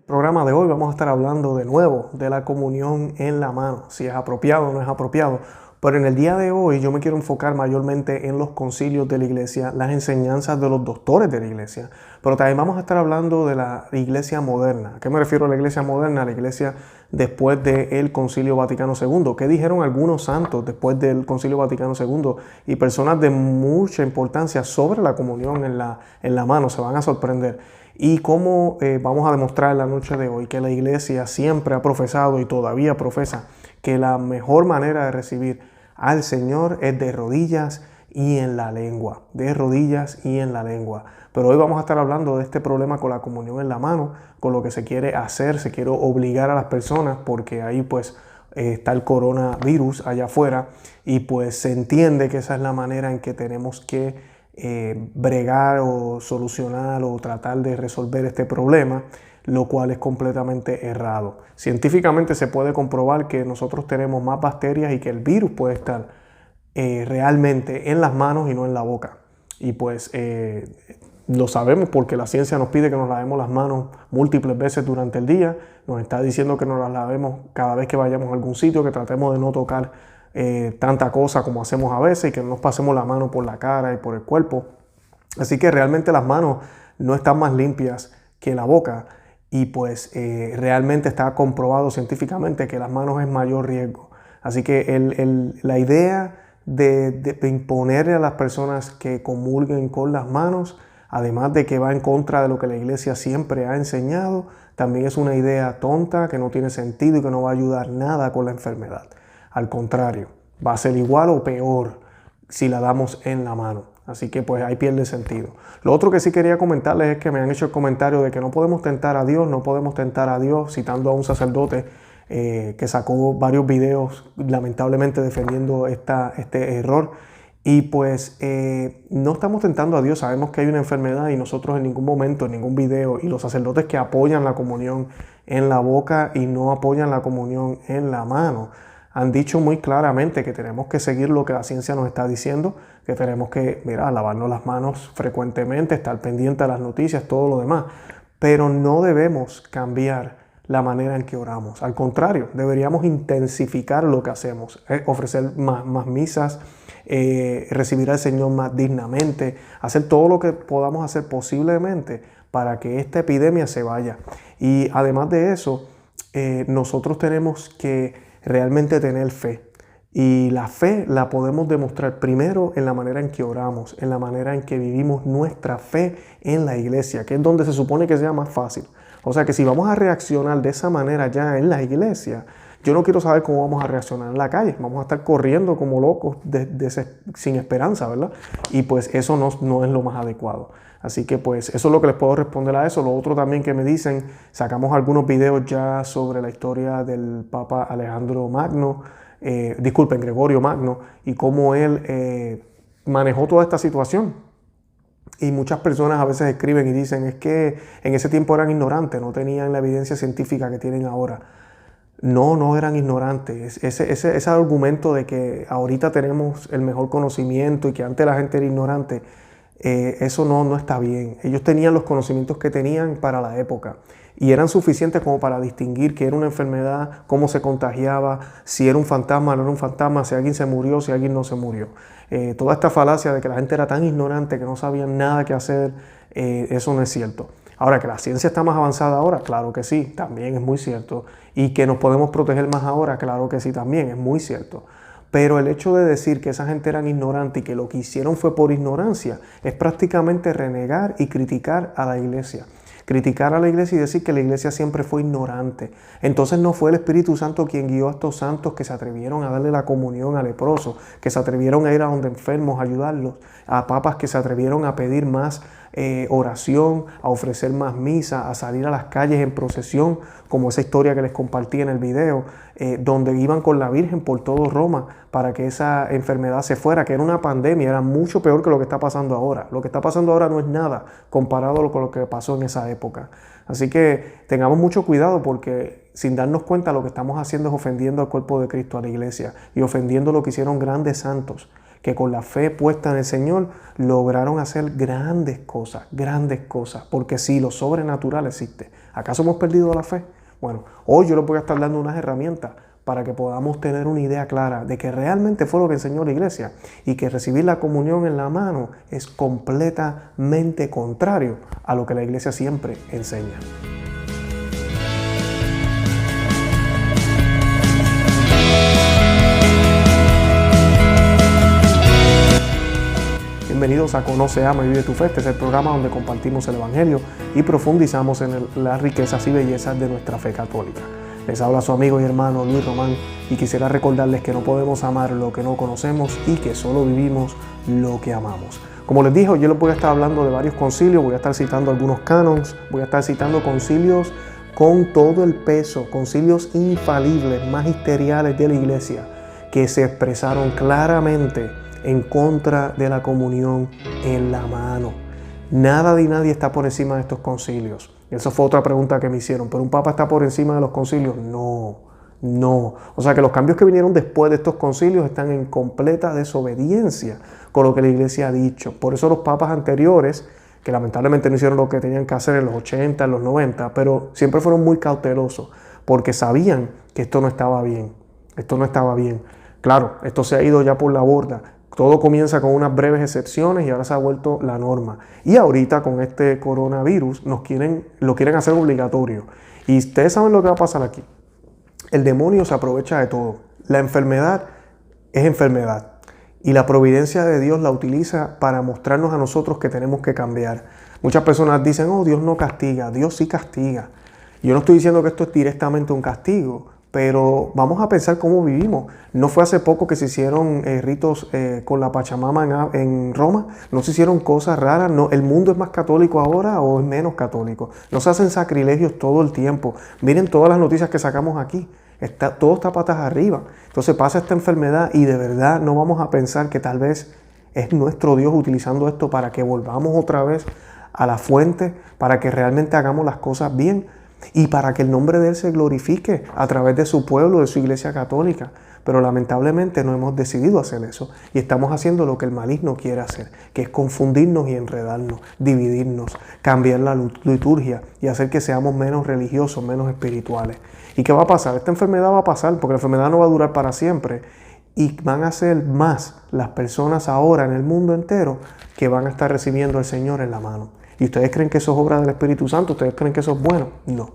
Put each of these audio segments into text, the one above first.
Programa de hoy vamos a estar hablando de nuevo de la comunión en la mano, si es apropiado o no es apropiado. Pero en el día de hoy yo me quiero enfocar mayormente en los concilios de la iglesia, las enseñanzas de los doctores de la iglesia, pero también vamos a estar hablando de la iglesia moderna. ¿A qué me refiero a la iglesia moderna? La iglesia después del Concilio Vaticano II. ¿Qué dijeron algunos santos después del Concilio Vaticano II? Y personas de mucha importancia sobre la comunión en la mano, se van a sorprender. Y cómo vamos a demostrar en la noche de hoy que la iglesia siempre ha profesado y todavía profesa que la mejor manera de recibir al Señor es de rodillas y en la lengua, de rodillas y en la lengua. Pero hoy vamos a estar hablando de este problema con la comunión en la mano, con lo que se quiere hacer, se quiere obligar a las personas, porque ahí pues está el coronavirus allá afuera y pues se entiende que esa es la manera en que tenemos que bregar o solucionar o tratar de resolver este problema, lo cual es completamente errado. Científicamente se puede comprobar que nosotros tenemos más bacterias y que el virus puede estar realmente en las manos y no en la boca. Y pues lo sabemos porque la ciencia nos pide que nos lavemos las manos múltiples veces durante el día. Nos está diciendo que nos las lavemos cada vez que vayamos a algún sitio, que tratemos de no tocar tanta cosa como hacemos a veces y que no nos pasemos la mano por la cara y por el cuerpo. Así que realmente las manos no están más limpias que la boca. Y pues realmente está comprobado científicamente que las manos es mayor riesgo. Así que la idea de imponerle a las personas que comulguen con las manos, además de que va en contra de lo que la iglesia siempre ha enseñado, también es una idea tonta, que no tiene sentido y que no va a ayudar nada con la enfermedad. Al contrario, va a ser igual o peor si la damos en la mano. Así que pues ahí pierde sentido. Lo otro que sí quería comentarles es que me han hecho el comentario de que no podemos tentar a Dios, citando a un sacerdote que sacó varios videos lamentablemente defendiendo este error. Y pues no estamos tentando a Dios, sabemos que hay una enfermedad y nosotros en ningún momento, en ningún video, y los sacerdotes que apoyan la comunión en la boca y no apoyan la comunión en la mano, han dicho muy claramente que tenemos que seguir lo que la ciencia nos está diciendo, que tenemos que, lavarnos las manos frecuentemente, estar pendiente de las noticias, todo lo demás. Pero no debemos cambiar la manera en que oramos. Al contrario, deberíamos intensificar lo que hacemos, ofrecer más misas, recibir al Señor más dignamente, hacer todo lo que podamos hacer posiblemente para que esta epidemia se vaya. Y además de eso, nosotros tenemos que realmente tener fe. Y la fe la podemos demostrar primero en la manera en que oramos, en la manera en que vivimos nuestra fe en la iglesia, que es donde se supone que sea más fácil. O sea que si vamos a reaccionar de esa manera ya en la iglesia, yo no quiero saber cómo vamos a reaccionar en la calle. Vamos a estar corriendo como locos sin esperanza, ¿verdad? Y pues eso no es lo más adecuado. Así que pues eso es lo que les puedo responder a eso. Lo otro también que me dicen, sacamos algunos videos ya sobre la historia del Papa Gregorio Magno, y cómo él manejó toda esta situación. Y muchas personas a veces escriben y dicen, es que en ese tiempo eran ignorantes, no tenían la evidencia científica que tienen ahora. No eran ignorantes. Ese argumento de que ahorita tenemos el mejor conocimiento y que antes la gente era ignorante, eso no está bien. Ellos tenían los conocimientos que tenían para la época y eran suficientes como para distinguir qué era una enfermedad, cómo se contagiaba, si era un fantasma o no era un fantasma, si alguien se murió, si alguien no se murió. Toda esta falacia de que la gente era tan ignorante que no sabían nada que hacer, eso no es cierto. Ahora, que la ciencia está más avanzada ahora, claro que sí, también es muy cierto. Y que nos podemos proteger más ahora, claro que sí, también es muy cierto. Pero el hecho de decir que esa gente eran ignorantes y que lo que hicieron fue por ignorancia, es prácticamente renegar y criticar a la iglesia. Criticar a la iglesia y decir que la iglesia siempre fue ignorante. Entonces no fue el Espíritu Santo quien guió a estos santos que se atrevieron a darle la comunión a leprosos, que se atrevieron a ir a donde enfermos a ayudarlos, a papas que se atrevieron a pedir más oración, a ofrecer más misa, a salir a las calles en procesión, como esa historia que les compartí en el video, donde iban con la Virgen por todo Roma para que esa enfermedad se fuera, que era una pandemia, era mucho peor que lo que está pasando ahora. Lo que está pasando ahora no es nada comparado con lo que pasó en esa época. Así que tengamos mucho cuidado porque sin darnos cuenta lo que estamos haciendo es ofendiendo al cuerpo de Cristo, a la iglesia, y ofendiendo lo que hicieron grandes santos que con la fe puesta en el Señor lograron hacer grandes cosas, porque sí, lo sobrenatural existe. ¿Acaso hemos perdido la fe? Bueno, hoy yo les voy a estar dando unas herramientas para que podamos tener una idea clara de que realmente fue lo que enseñó la iglesia y que recibir la comunión en la mano es completamente contrario a lo que la iglesia siempre enseña. Bienvenidos a Conoce, Ama y Vive tu Fe. Este es el programa donde compartimos el Evangelio y profundizamos en las riquezas y bellezas de nuestra fe católica. Les habla su amigo y hermano Luis Román y quisiera recordarles que no podemos amar lo que no conocemos y que solo vivimos lo que amamos. Como les dije, yo les voy a estar hablando de varios concilios, voy a estar citando algunos canons, voy a estar citando concilios con todo el peso, concilios infalibles, magisteriales de la iglesia, que se expresaron claramente en contra de la comunión en la mano. Nada ni nadie está por encima de estos concilios. Esa fue otra pregunta que me hicieron. ¿Pero un papa está por encima de los concilios? No. O sea que los cambios que vinieron después de estos concilios están en completa desobediencia con lo que la iglesia ha dicho. Por eso los papas anteriores, que lamentablemente no hicieron lo que tenían que hacer en los 80, en los 90, pero siempre fueron muy cautelosos porque sabían que esto no estaba bien. Claro, esto se ha ido ya por la borda. Todo comienza con unas breves excepciones y ahora se ha vuelto la norma. Y ahorita con este coronavirus lo quieren hacer obligatorio. Y ustedes saben lo que va a pasar aquí. El demonio se aprovecha de todo. La enfermedad es enfermedad. Y la providencia de Dios la utiliza para mostrarnos a nosotros que tenemos que cambiar. Muchas personas dicen, Dios no castiga. Dios sí castiga. Yo no estoy diciendo que esto es directamente un castigo, pero vamos a pensar cómo vivimos. ¿No fue hace poco que se hicieron ritos con la Pachamama en Roma? ¿No se hicieron cosas raras? ¿No? ¿El mundo es más católico ahora o es menos católico? ¿No se hacen sacrilegios todo el tiempo? Miren todas las noticias que sacamos aquí. Todo está patas arriba. Entonces pasa esta enfermedad y de verdad no vamos a pensar que tal vez es nuestro Dios utilizando esto para que volvamos otra vez a la fuente, para que realmente hagamos las cosas bien. Y para que el nombre de Él se glorifique a través de su pueblo, de su iglesia católica. Pero lamentablemente no hemos decidido hacer eso. Y estamos haciendo lo que el maligno quiere hacer, que es confundirnos y enredarnos, dividirnos, cambiar la liturgia y hacer que seamos menos religiosos, menos espirituales. ¿Y qué va a pasar? Esta enfermedad va a pasar porque la enfermedad no va a durar para siempre. Y van a ser más las personas ahora en el mundo entero que van a estar recibiendo al Señor en la mano. ¿Y ustedes creen que eso es obra del Espíritu Santo? ¿Ustedes creen que eso es bueno? No.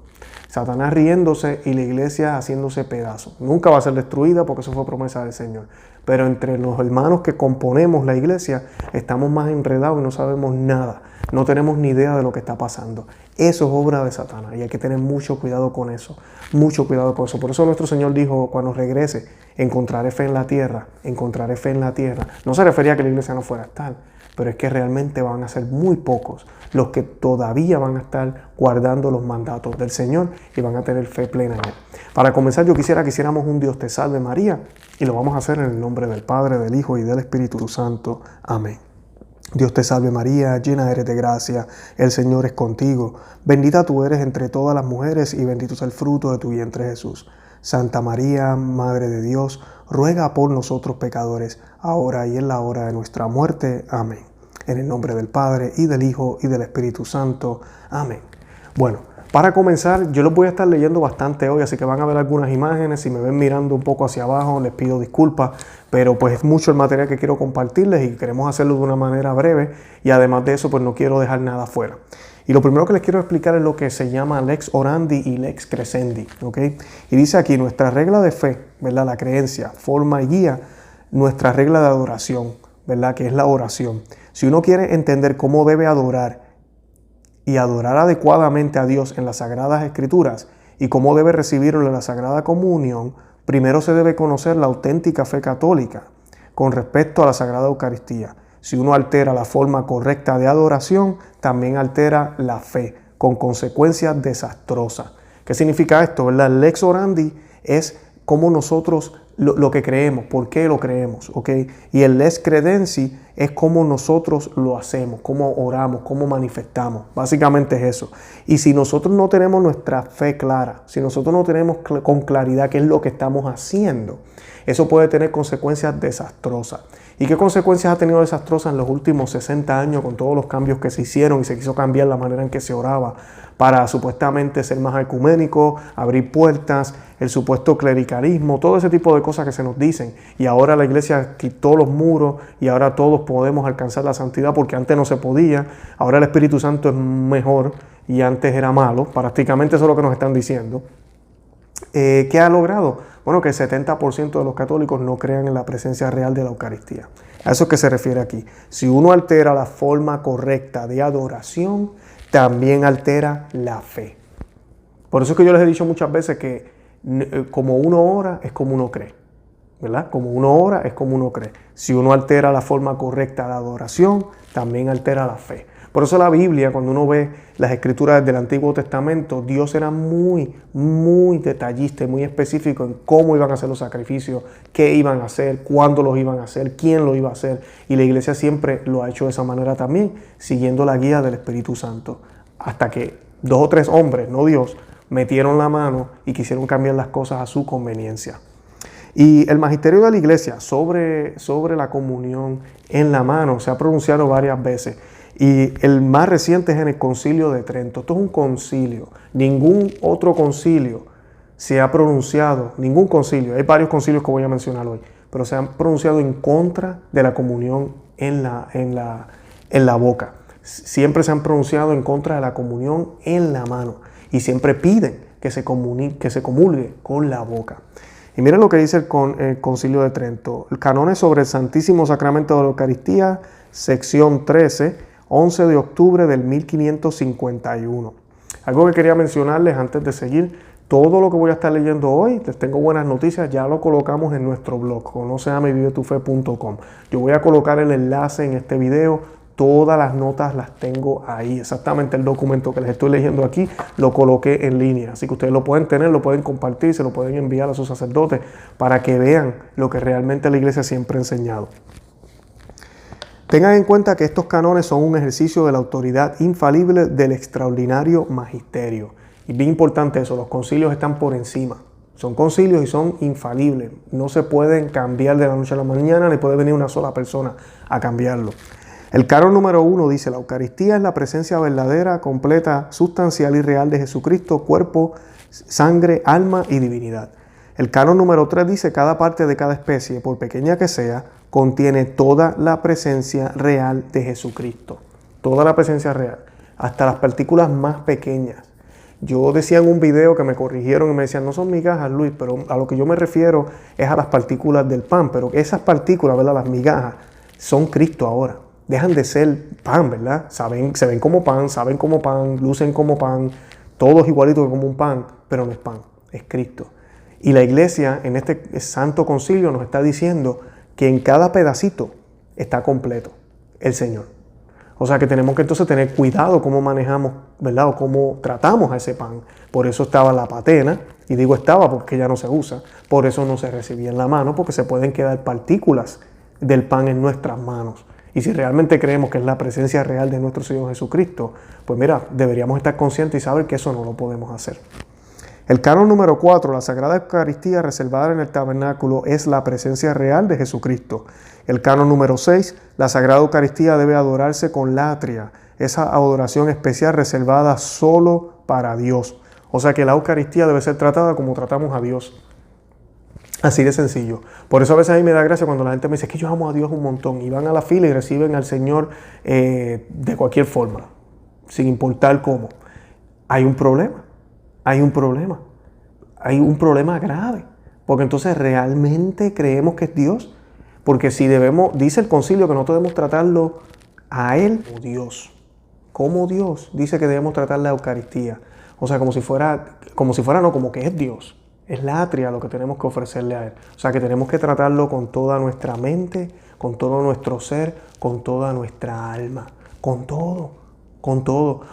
Satanás riéndose y la iglesia haciéndose pedazos. Nunca va a ser destruida porque eso fue promesa del Señor. Pero entre los hermanos que componemos la iglesia estamos más enredados y no sabemos nada. No tenemos ni idea de lo que está pasando. Eso es obra de Satanás y hay que tener mucho cuidado con eso. Mucho cuidado con eso. Por eso nuestro Señor dijo, cuando regrese, encontraré fe en la tierra. Encontraré fe en la tierra. No se refería a que la iglesia no fuera tal, pero es que realmente van a ser muy pocos los que todavía van a estar guardando los mandatos del Señor y van a tener fe plena en Él. Para comenzar, yo quisiera que hiciéramos un Dios te salve María y lo vamos a hacer en el nombre del Padre, del Hijo y del Espíritu Santo. Amén. Dios te salve María, llena eres de gracia, el Señor es contigo. Bendita tú eres entre todas las mujeres y bendito es el fruto de tu vientre Jesús. Santa María, Madre de Dios, ruega por nosotros pecadores, ahora y en la hora de nuestra muerte. Amén. En el nombre del Padre, y del Hijo, y del Espíritu Santo. Amén. Bueno, para comenzar, yo les voy a estar leyendo bastante hoy, así que van a ver algunas imágenes. Si me ven mirando un poco hacia abajo, les pido disculpas, pero pues es mucho el material que quiero compartirles y queremos hacerlo de una manera breve, y además de eso, pues no quiero dejar nada fuera. Y lo primero que les quiero explicar es lo que se llama lex orandi y lex crescendi, ¿ok? Y dice aquí, nuestra regla de fe, ¿verdad? La creencia, forma y guía, nuestra regla de adoración, ¿verdad? Que es la oración. Si uno quiere entender cómo debe adorar y adorar adecuadamente a Dios en las Sagradas Escrituras y cómo debe recibirlo en la Sagrada Comunión, primero se debe conocer la auténtica fe católica con respecto a la Sagrada Eucaristía. Si uno altera la forma correcta de adoración, también altera la fe, con consecuencias desastrosas. ¿Qué significa esto, verdad? El lex orandi es cómo nosotros lo que creemos, por qué lo creemos, ¿ok? Y el lex credensi es cómo nosotros lo hacemos, cómo oramos, cómo manifestamos. Básicamente es eso. Y si nosotros no tenemos nuestra fe clara, si nosotros no tenemos con claridad qué es lo que estamos haciendo, eso puede tener consecuencias desastrosas. ¿Y qué consecuencias ha tenido desastrosas en los últimos 60 años con todos los cambios que se hicieron y se quiso cambiar la manera en que se oraba para supuestamente ser más ecuménico, abrir puertas, el supuesto clericalismo, todo ese tipo de cosas que se nos dicen? Y ahora la iglesia quitó los muros y ahora todos podemos alcanzar la santidad porque antes no se podía. Ahora el Espíritu Santo es mejor y antes era malo. Prácticamente eso es lo que nos están diciendo. ¿Qué ha logrado? Bueno, que el 70% de los católicos no crean en la presencia real de la Eucaristía. A eso es que se refiere aquí. Si uno altera la forma correcta de adoración, también altera la fe. Por eso es que yo les he dicho muchas veces que como uno ora es como uno cree, ¿verdad? Como uno ora es como uno cree. Si uno altera la forma correcta de adoración, también altera la fe. Por eso la Biblia, cuando uno ve las escrituras del Antiguo Testamento, Dios era muy, muy detallista y muy específico en cómo iban a hacer los sacrificios, qué iban a hacer, cuándo los iban a hacer, quién lo iba a hacer. Y la iglesia siempre lo ha hecho de esa manera también, siguiendo la guía del Espíritu Santo. Hasta que 2 o 3 hombres, no Dios, metieron la mano y quisieron cambiar las cosas a su conveniencia. Y el magisterio de la iglesia sobre la comunión en la mano se ha pronunciado varias veces. Y el más reciente es en el Concilio de Trento. Esto es un concilio. Ningún otro concilio se ha pronunciado, ningún concilio, hay varios concilios que voy a mencionar hoy, pero se han pronunciado en contra de la comunión en la boca. Siempre se han pronunciado en contra de la comunión en la mano y siempre piden que se comulgue con la boca. Y miren lo que dice el Concilio de Trento. El Canones sobre el Santísimo Sacramento de la Eucaristía, sección 13, 11 de octubre del 1551. Algo que quería mencionarles antes de seguir, todo lo que voy a estar leyendo hoy, les tengo buenas noticias, ya lo colocamos en nuestro blog, conoceamevivetufe.com. Yo voy a colocar el enlace en este video, todas las notas las tengo ahí, exactamente el documento que les estoy leyendo aquí, lo coloqué en línea, así que ustedes lo pueden tener, lo pueden compartir, se lo pueden enviar a sus sacerdotes para que vean lo que realmente la iglesia siempre ha enseñado. Tengan en cuenta que estos canones son un ejercicio de la autoridad infalible del extraordinario magisterio. Y bien importante eso, los concilios están por encima. Son concilios y son infalibles. No se pueden cambiar de la noche a la mañana, ni puede venir una sola persona a cambiarlo. El canon número 1 dice: la Eucaristía es la presencia verdadera, completa, sustancial y real de Jesucristo, cuerpo, sangre, alma y divinidad. El canon número 3 dice: cada parte de cada especie, por pequeña que sea, contiene toda la presencia real de Jesucristo. Toda la presencia real, hasta las partículas más pequeñas. Yo decía en un video que me corrigieron y me decían: no son migajas, Luis, pero a lo que yo me refiero es a las partículas del pan. Pero esas partículas, ¿verdad? Las migajas, son Cristo ahora. Dejan de ser pan, ¿verdad? Se ven como pan, saben como pan, lucen como pan, todos igualitos como un pan, pero no es pan, es Cristo. Y la iglesia en este santo concilio nos está diciendo que en cada pedacito está completo el Señor. O sea que tenemos que entonces tener cuidado cómo manejamos, ¿verdad? O cómo tratamos a ese pan. Por eso estaba la patena, y digo estaba porque ya no se usa. Por eso no se recibía en la mano, porque se pueden quedar partículas del pan en nuestras manos. Y si realmente creemos que es la presencia real de nuestro Señor Jesucristo, pues mira, deberíamos estar conscientes y saber que eso no lo podemos hacer. El canon número 4, la Sagrada Eucaristía reservada en el tabernáculo es la presencia real de Jesucristo. El canon número 6, la Sagrada Eucaristía debe adorarse con latria, esa adoración especial reservada solo para Dios. O sea que la Eucaristía debe ser tratada como tratamos a Dios. Así de sencillo. Por eso a veces a mí me da gracia cuando la gente me dice que yo amo a Dios un montón y van a la fila y reciben al Señor de cualquier forma, sin importar cómo. Hay un problema. Hay un problema grave, porque entonces realmente creemos que es Dios, porque si dice el concilio que no debemos tratarlo a Él como Dios, dice que debemos tratar la Eucaristía, o sea, como que es Dios, es la atria lo que tenemos que ofrecerle a Él, o sea, que tenemos que tratarlo con toda nuestra mente, con todo nuestro ser, con toda nuestra alma, con todo.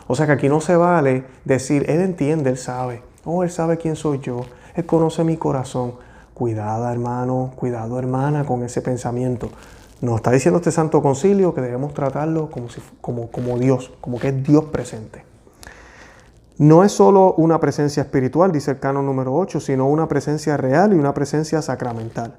O sea que aquí no se vale decir, Él entiende, Él sabe. Él sabe quién soy yo. Él conoce mi corazón. Cuidado, hermano, cuidado, hermana, con ese pensamiento. Nos está diciendo este Santo Concilio que debemos tratarlo como Dios, como que es Dios presente. No es solo una presencia espiritual, dice el canon número 8, sino una presencia real y una presencia sacramental.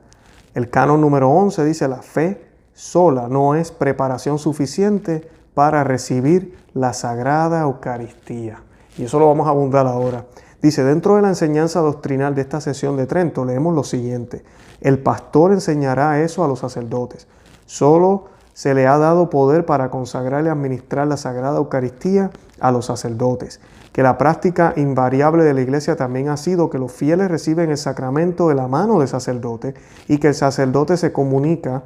El canon número 11 dice: la fe sola no es preparación suficiente para recibir la Sagrada Eucaristía. Y eso lo vamos a abundar ahora. Dice, dentro de la enseñanza doctrinal de esta sesión de Trento, leemos lo siguiente: el pastor enseñará eso a los sacerdotes. Solo se le ha dado poder para consagrar y administrar la Sagrada Eucaristía a los sacerdotes. Que la práctica invariable de la Iglesia también ha sido que los fieles reciben el sacramento de la mano del sacerdote y que el sacerdote se comunica,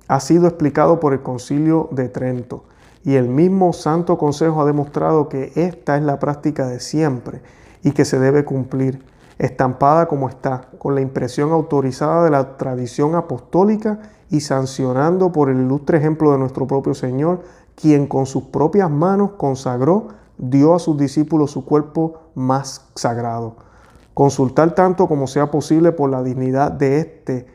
ha sido explicado por el Concilio de Trento. Y el mismo Santo Consejo ha demostrado que esta es la práctica de siempre y que se debe cumplir, estampada como está, con la impresión autorizada de la tradición apostólica y sancionando por el ilustre ejemplo de nuestro propio Señor, quien con sus propias manos consagró, dio a sus discípulos su cuerpo más sagrado. Consultar tanto como sea posible por la dignidad de este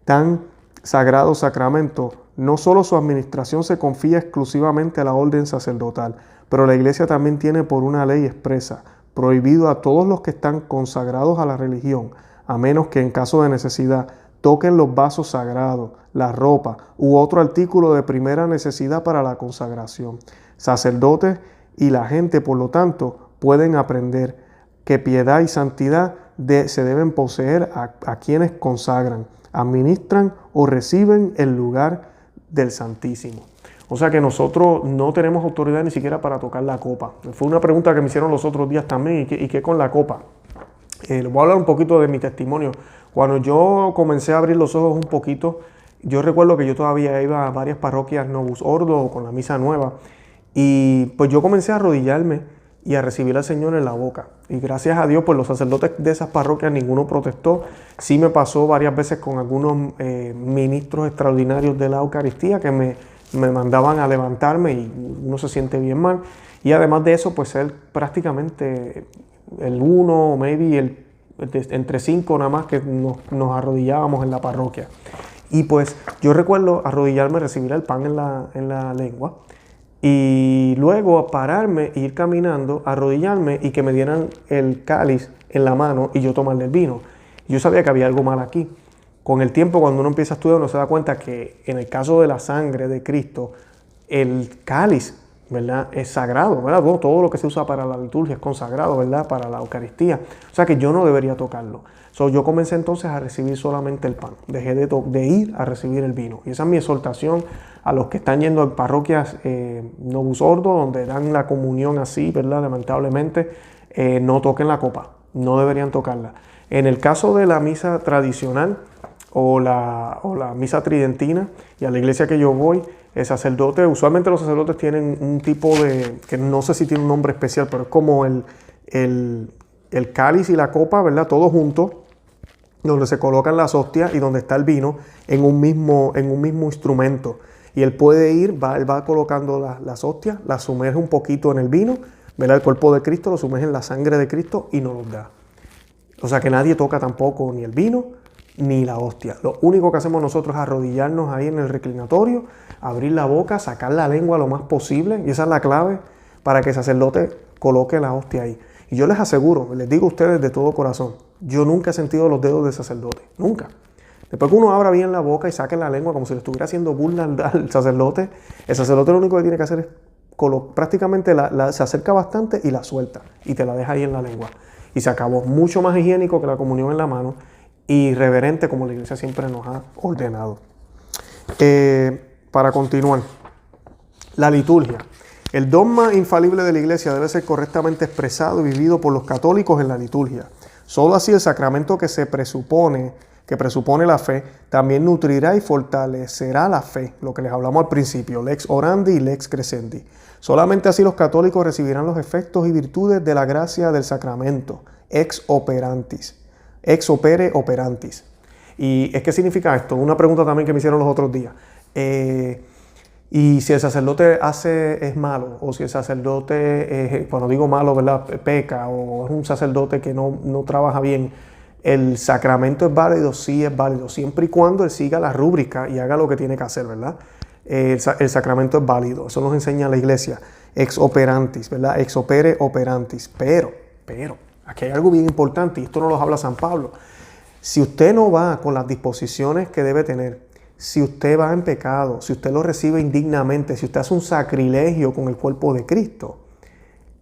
tan sagrado sacramento. No solo su administración se confía exclusivamente a la orden sacerdotal, pero la Iglesia también tiene por una ley expresa prohibido a todos los que están consagrados a la religión, a menos que en caso de necesidad toquen los vasos sagrados, la ropa u otro artículo de primera necesidad para la consagración. Sacerdotes y la gente, por lo tanto, pueden aprender que piedad y santidad se deben poseer a quienes consagran, administran o reciben el lugar del Santísimo. O sea que nosotros no tenemos autoridad ni siquiera para tocar la copa. Fue una pregunta que me hicieron los otros días también. ¿Y qué con la copa? Les voy a hablar un poquito de mi testimonio. Cuando yo comencé a abrir los ojos un poquito, yo recuerdo que yo todavía iba a varias parroquias Novus Ordo con la misa nueva. Y pues yo comencé a arrodillarme y a recibir al Señor en la boca. Y gracias a Dios, pues los sacerdotes de esas parroquias, ninguno protestó. Sí me pasó varias veces con algunos ministros extraordinarios de la Eucaristía que me mandaban a levantarme y uno se siente bien mal. Y además de eso, pues ser prácticamente el uno, maybe entre 5 nada más que nos arrodillábamos en la parroquia. Y pues yo recuerdo arrodillarme, recibir el pan en la lengua y luego pararme, ir caminando, arrodillarme y que me dieran el cáliz en la mano y yo tomarle el vino. Yo sabía que había algo mal aquí. Con el tiempo, cuando uno empieza a estudiar, uno se da cuenta que en el caso de la sangre de Cristo, el cáliz, ¿verdad?, es sagrado, ¿verdad? Todo lo que se usa para la liturgia es consagrado, ¿verdad?, para la Eucaristía. O sea que yo no debería tocarlo. Yo comencé entonces a recibir solamente el pan. Dejé de ir a recibir el vino. Y esa es mi exhortación a los que están yendo a parroquias Novus Ordo, donde dan la comunión así, ¿verdad? Lamentablemente, no toquen la copa. No deberían tocarla. En el caso de la misa tradicional, o la misa tridentina, y a la iglesia que yo voy, el sacerdote, usualmente los sacerdotes tienen un tipo de, que no sé si tiene un nombre especial, pero es como el cáliz y la copa, ¿verdad? Todos juntos, donde se colocan las hostias y donde está el vino en un mismo instrumento. Y él puede ir, él va colocando las hostias, las sumerge un poquito en el vino, ¿verdad? El cuerpo de Cristo lo sumerge en la sangre de Cristo y nos los da. O sea que nadie toca tampoco ni el vino ni la hostia. Lo único que hacemos nosotros es arrodillarnos ahí en el reclinatorio, abrir la boca, sacar la lengua lo más posible, y esa es la clave para que el sacerdote coloque la hostia ahí. Y yo les aseguro, les digo a ustedes de todo corazón, yo nunca he sentido los dedos del sacerdote, nunca. Después que uno abra bien la boca y saque la lengua como si le estuviera haciendo burla al sacerdote, el sacerdote lo único que tiene que hacer es prácticamente se acerca bastante y la suelta y te la deja ahí en la lengua. Y se acabó. Mucho más higiénico que la comunión en la mano y reverente como la iglesia siempre nos ha ordenado. Para continuar, la liturgia. El dogma infalible de la iglesia debe ser correctamente expresado y vivido por los católicos en la liturgia. Solo así el sacramento que presupone la fe, también nutrirá y fortalecerá la fe, lo que les hablamos al principio, lex orandi y lex crescendi. Solamente así los católicos recibirán los efectos y virtudes de la gracia del sacramento, ex opere operantis. ¿Y qué significa esto? Una pregunta también que me hicieron los otros días. Y si el sacerdote es malo, o si el sacerdote, cuando digo malo, ¿verdad?, peca, o es un sacerdote que no trabaja bien, El sacramento es válido, sí es válido, siempre y cuando él siga la rúbrica y haga lo que tiene que hacer, ¿verdad? El sacramento es válido, eso nos enseña la iglesia, ex operantis, ¿verdad? Ex opere operantis, pero, aquí hay algo bien importante y esto no lo habla San Pablo. Si usted no va con las disposiciones que debe tener, si usted va en pecado, si usted lo recibe indignamente, si usted hace un sacrilegio con el cuerpo de Cristo,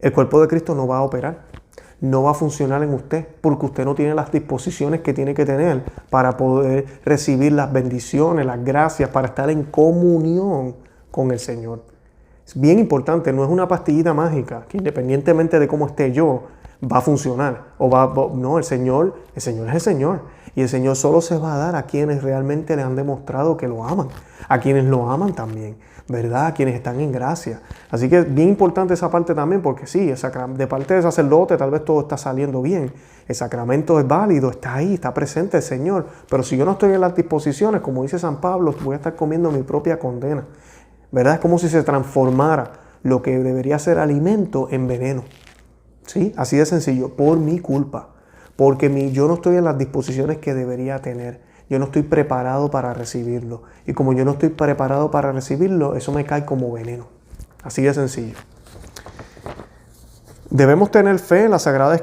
el cuerpo de Cristo no va a operar. No va a funcionar en usted porque usted no tiene las disposiciones que tiene que tener para poder recibir las bendiciones, las gracias, para estar en comunión con el Señor. Es bien importante, no es una pastillita mágica que independientemente de cómo esté yo, va a funcionar. No, el Señor es el Señor. Y el Señor solo se va a dar a quienes realmente le han demostrado que lo aman. A quienes lo aman también, ¿verdad? A quienes están en gracia. Así que es bien importante esa parte también, porque sí, de parte del sacerdote tal vez todo está saliendo bien. El sacramento es válido, está ahí, está presente el Señor. Pero si yo no estoy en las disposiciones, como dice San Pablo, voy a estar comiendo mi propia condena. ¿Verdad? Es como si se transformara lo que debería ser alimento en veneno. ¿Sí? Así de sencillo, por mi culpa. Porque yo no estoy en las disposiciones que debería tener. Yo no estoy preparado para recibirlo. Y como yo no estoy preparado para recibirlo, eso me cae como veneno. Así de sencillo. Debemos tener fe en la Sagrada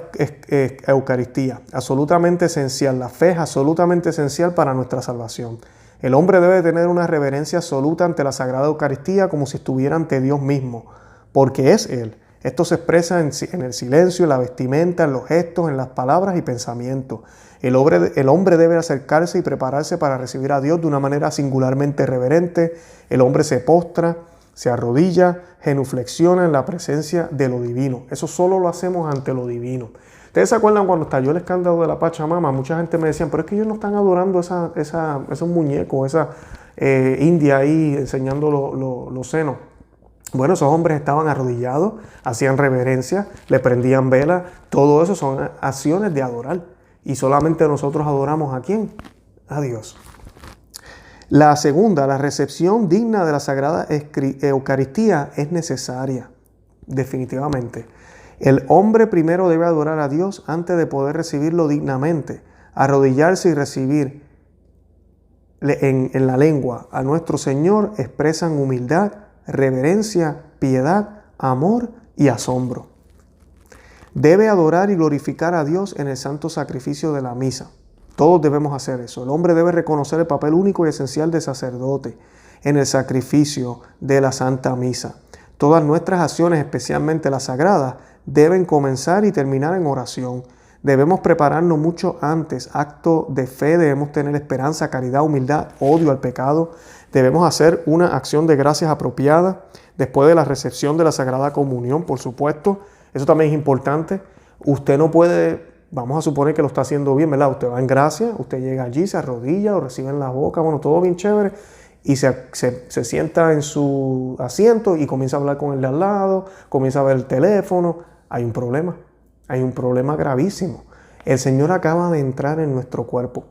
Eucaristía. Absolutamente esencial. La fe es absolutamente esencial para nuestra salvación. El hombre debe tener una reverencia absoluta ante la Sagrada Eucaristía como si estuviera ante Dios mismo, porque es Él. Esto se expresa en el silencio, en la vestimenta, en los gestos, en las palabras y pensamientos. El hombre debe acercarse y prepararse para recibir a Dios de una manera singularmente reverente. El hombre se postra, se arrodilla, genuflexiona en la presencia de lo divino. Eso solo lo hacemos ante lo divino. ¿Ustedes se acuerdan cuando estalló el escándalo de la Pachamama? Mucha gente me decía, pero es que ellos no están adorando esos muñecos, esa india ahí enseñando los senos. Bueno, esos hombres estaban arrodillados, hacían reverencia, le prendían velas. Todo eso son acciones de adorar. Y solamente nosotros adoramos ¿a quién? A Dios. La segunda, la recepción digna de la Sagrada Eucaristía es necesaria, definitivamente. El hombre primero debe adorar a Dios antes de poder recibirlo dignamente. Arrodillarse y recibir en la lengua a nuestro Señor expresan humildad, reverencia, piedad, amor y asombro. Debe adorar y glorificar a Dios en el santo sacrificio de la misa. Todos debemos hacer eso. El hombre debe reconocer el papel único y esencial del sacerdote en el sacrificio de la Santa Misa. Todas nuestras acciones, especialmente las sagradas, deben comenzar y terminar en oración. Debemos prepararnos mucho antes. Acto de fe, debemos tener esperanza, caridad, humildad, odio al pecado. Debemos hacer una acción de gracias apropiada después de la recepción de la Sagrada Comunión, por supuesto. Eso también es importante. Usted no puede, vamos a suponer que lo está haciendo bien, ¿verdad? Usted va en gracia, usted llega allí, se arrodilla, lo recibe en la boca, bueno, todo bien chévere. Y se sienta en su asiento y comienza a hablar con el de al lado, comienza a ver el teléfono. Hay un problema gravísimo. El Señor acaba de entrar en nuestro cuerpo.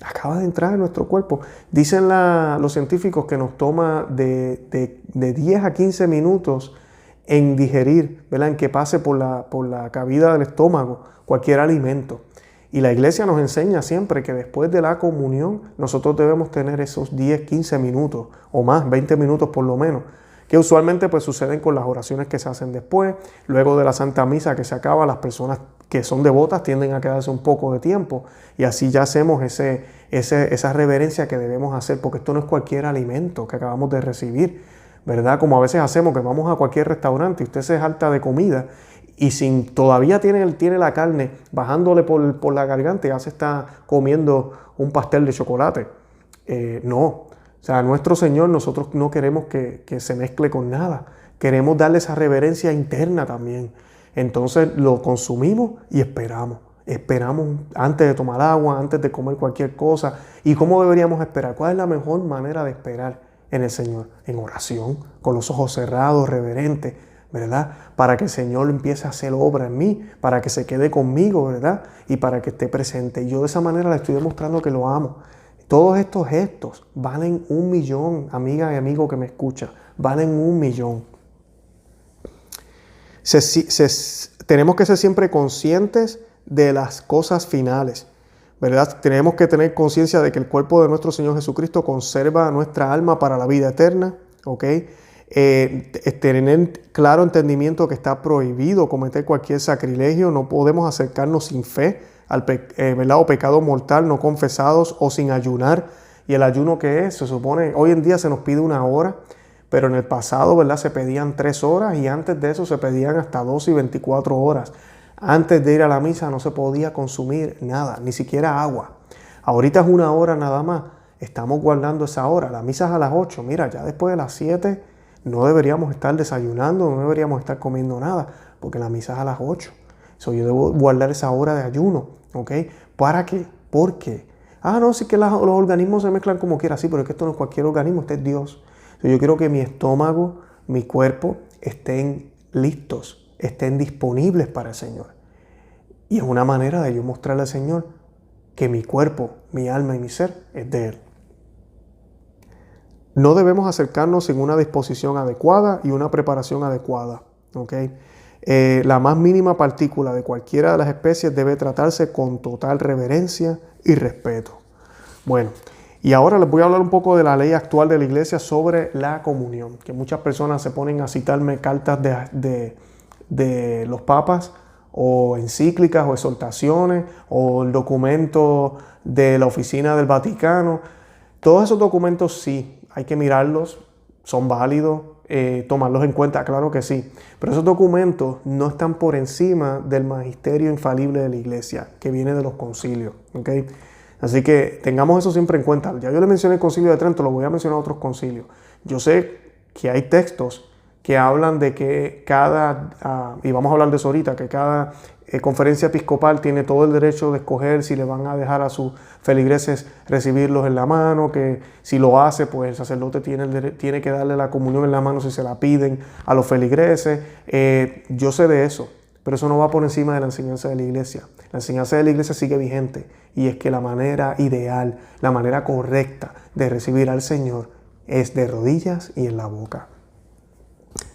Acaba de entrar en nuestro cuerpo. Dicen los científicos que nos toma de 10 a 15 minutos en digerir, ¿verdad? En que pase por la cavidad del estómago cualquier alimento. Y la iglesia nos enseña siempre que después de la comunión nosotros debemos tener esos 10, 15 minutos o más, 20 minutos por lo menos, que usualmente pues suceden con las oraciones que se hacen después. Luego de la Santa Misa que se acaba, las personas que son devotas tienden a quedarse un poco de tiempo y así ya hacemos esa reverencia que debemos hacer, porque esto no es cualquier alimento que acabamos de recibir, ¿verdad? Como a veces hacemos, que vamos a cualquier restaurante y usted se jalta de comida y todavía tiene la carne bajándole por la garganta y ya se está comiendo un pastel de chocolate. No, o sea, nuestro Señor nosotros no queremos que se mezcle con nada. Queremos darle esa reverencia interna también. Entonces lo consumimos y esperamos. Esperamos antes de tomar agua, antes de comer cualquier cosa. ¿Y cómo deberíamos esperar? ¿Cuál es la mejor manera de esperar en el Señor? En oración, con los ojos cerrados, reverentes, ¿verdad? Para que el Señor empiece a hacer obra en mí, para que se quede conmigo, ¿verdad? Y para que esté presente. Y yo de esa manera le estoy demostrando que lo amo. Todos estos gestos valen 1.000.000, amiga y amigo que me escucha, valen 1.000.000. Tenemos que ser siempre conscientes de las cosas finales, ¿verdad? Tenemos que tener conciencia de que el cuerpo de nuestro Señor Jesucristo conserva nuestra alma para la vida eterna, ¿ok? Tener claro entendimiento que está prohibido cometer cualquier sacrilegio, no podemos acercarnos sin fe ¿verdad? O pecado mortal no confesados o sin ayunar. Y el ayuno, ¿qué es? Se supone, hoy en día se nos pide 1 hora, pero en el pasado, ¿verdad? Se pedían 3 horas y antes de eso se pedían hasta 12 y 24 horas. Antes de ir a la misa no se podía consumir nada, ni siquiera agua. Ahorita es 1 hora nada más. Estamos guardando esa hora. La misa es a las 8. Mira, ya después de las 7 no deberíamos estar desayunando, no deberíamos estar comiendo nada, porque la misa es a las 8. Yo debo guardar esa hora de ayuno, ¿ok? ¿Para qué? ¿Por qué? No, sí que los organismos se mezclan como quiera, sí, pero es que esto no es cualquier organismo, este es Dios. Yo quiero que mi estómago, mi cuerpo estén listos, estén disponibles para el Señor. Y es una manera de yo mostrarle al Señor que mi cuerpo, mi alma y mi ser es de Él. No debemos acercarnos sin una disposición adecuada y una preparación adecuada, ¿ok? La más mínima partícula de cualquiera de las especies debe tratarse con total reverencia y respeto. Bueno, y ahora les voy a hablar un poco de la ley actual de la iglesia sobre la comunión, que muchas personas se ponen a citarme cartas de los papas o encíclicas o exhortaciones o el documento de la oficina del Vaticano. Todos esos documentos sí, hay que mirarlos, son válidos, tomarlos en cuenta, claro que sí. Pero esos documentos no están por encima del magisterio infalible de la iglesia, que viene de los concilios, ¿ok? Así que tengamos eso siempre en cuenta. Ya yo le mencioné el Concilio de Trento, lo voy a mencionar a otros concilios. Yo sé que hay textos que hablan de que y vamos a hablar de eso ahorita, que cada conferencia episcopal tiene todo el derecho de escoger si le van a dejar a sus feligreses recibirlos en la mano, que si lo hace, pues el sacerdote tiene que darle la comunión en la mano si se la piden a los feligreses. Yo sé de eso, pero eso no va por encima de la enseñanza de la iglesia. La enseñanza de la iglesia sigue vigente y es que la manera ideal, la manera correcta de recibir al Señor es de rodillas y en la boca.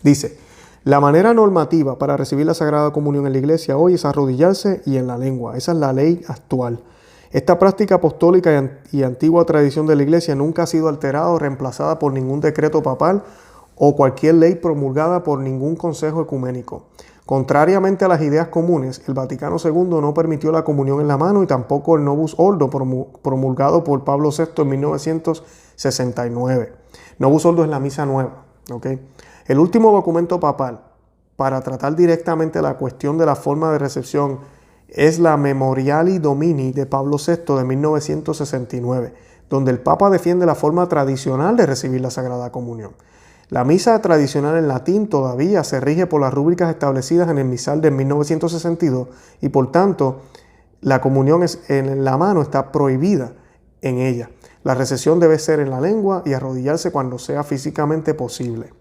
Dice, la manera normativa para recibir la Sagrada Comunión en la iglesia hoy es arrodillarse y en la lengua. Esa es la ley actual. Esta práctica apostólica y antigua tradición de la iglesia nunca ha sido alterada o reemplazada por ningún decreto papal o cualquier ley promulgada por ningún consejo ecuménico. Contrariamente a las ideas comunes, el Vaticano II no permitió la comunión en la mano y tampoco el Novus Ordo promulgado por Pablo VI en 1969. Novus Ordo es la misa nueva, ¿ok? El último documento papal para tratar directamente la cuestión de la forma de recepción es la Memoriali Domini de Pablo VI de 1969, donde el Papa defiende la forma tradicional de recibir la Sagrada Comunión. La misa tradicional en latín todavía se rige por las rúbricas establecidas en el misal de 1962 y por tanto la comunión en la mano está prohibida en ella. La recepción debe ser en la lengua y arrodillarse cuando sea físicamente posible.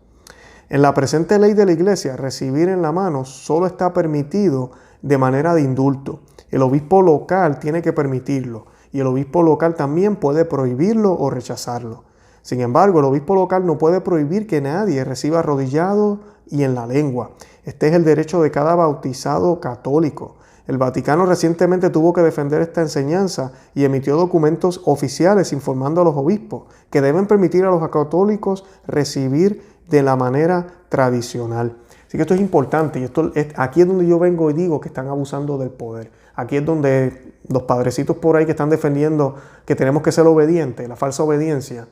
En la presente ley de la iglesia, recibir en la mano solo está permitido de manera de indulto. El obispo local tiene que permitirlo y el obispo local también puede prohibirlo o rechazarlo. Sin embargo, el obispo local no puede prohibir que nadie reciba arrodillado y en la lengua. Este es el derecho de cada bautizado católico. El Vaticano recientemente tuvo que defender esta enseñanza y emitió documentos oficiales informando a los obispos que deben permitir a los católicos recibir de la manera tradicional. Así que esto es importante y aquí es donde yo vengo y digo que están abusando del poder. Aquí es donde los padrecitos por ahí que están defendiendo que tenemos que ser obedientes, la falsa obediencia,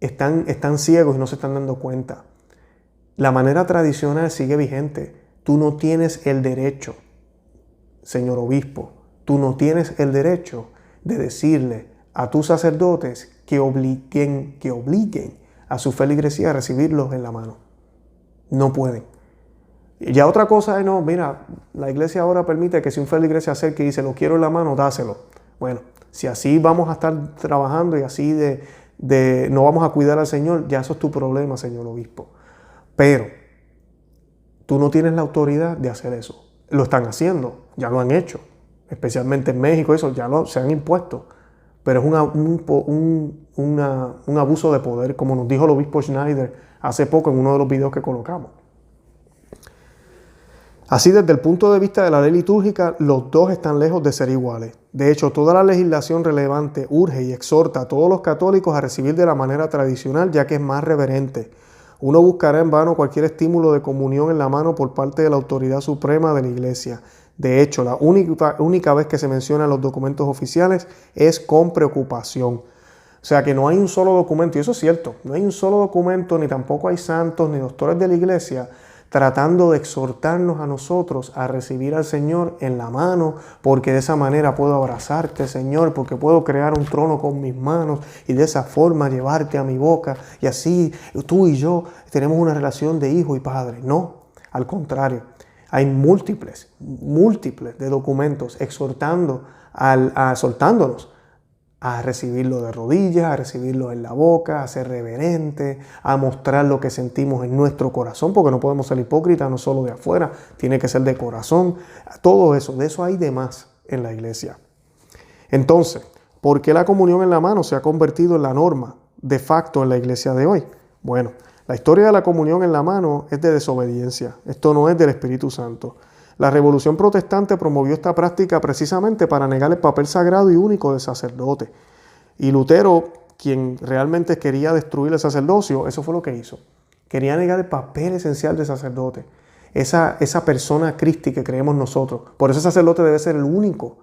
están ciegos y no se están dando cuenta. La manera tradicional sigue vigente. Tú no tienes el derecho, señor obispo, tú no tienes el derecho de decirle a tus sacerdotes que obliguen a su feligresía a recibirlos en la mano. No pueden. Ya otra cosa es, no, mira, la iglesia ahora permite que si un feligrés se acerque y dice, lo quiero en la mano, dáselo. Bueno, si así vamos a estar trabajando y así no vamos a cuidar al Señor, ya eso es tu problema, señor obispo. Pero tú no tienes la autoridad de hacer eso. Lo están haciendo, ya lo han hecho. Especialmente en México, eso ya se han impuesto. Pero es un abuso de poder, como nos dijo el obispo Schneider hace poco en uno de los videos que colocamos. Así, desde el punto de vista de la ley litúrgica, los dos están lejos de ser iguales. De hecho, toda la legislación relevante urge y exhorta a todos los católicos a recibir de la manera tradicional, ya que es más reverente. Uno buscará en vano cualquier estímulo de comunión en la mano por parte de la autoridad suprema de la Iglesia. De hecho, la única vez que se menciona en los documentos oficiales es con preocupación. O sea que no hay un solo documento, y eso es cierto, no hay un solo documento, ni tampoco hay santos ni doctores de la Iglesia tratando de exhortarnos a nosotros a recibir al Señor en la mano, porque de esa manera puedo abrazarte, Señor, porque puedo crear un trono con mis manos y de esa forma llevarte a mi boca, y así tú y yo tenemos una relación de hijo y padre. No, al contrario, hay múltiples de documentos exhortándonos a recibirlo de rodillas, a recibirlo en la boca, a ser reverente, a mostrar lo que sentimos en nuestro corazón, porque no podemos ser hipócritas, no solo de afuera, tiene que ser de corazón. Todo eso, de eso hay de más en la iglesia. Entonces, ¿por qué la comunión en la mano se ha convertido en la norma de facto en la iglesia de hoy? Bueno, la historia de la comunión en la mano es de desobediencia. Esto no es del Espíritu Santo. La Revolución Protestante promovió esta práctica precisamente para negar el papel sagrado y único del sacerdote. Y Lutero, quien realmente quería destruir el sacerdocio, eso fue lo que hizo. Quería negar el papel esencial del sacerdote, esa persona Cristi que creemos nosotros. Por eso el sacerdote debe ser el único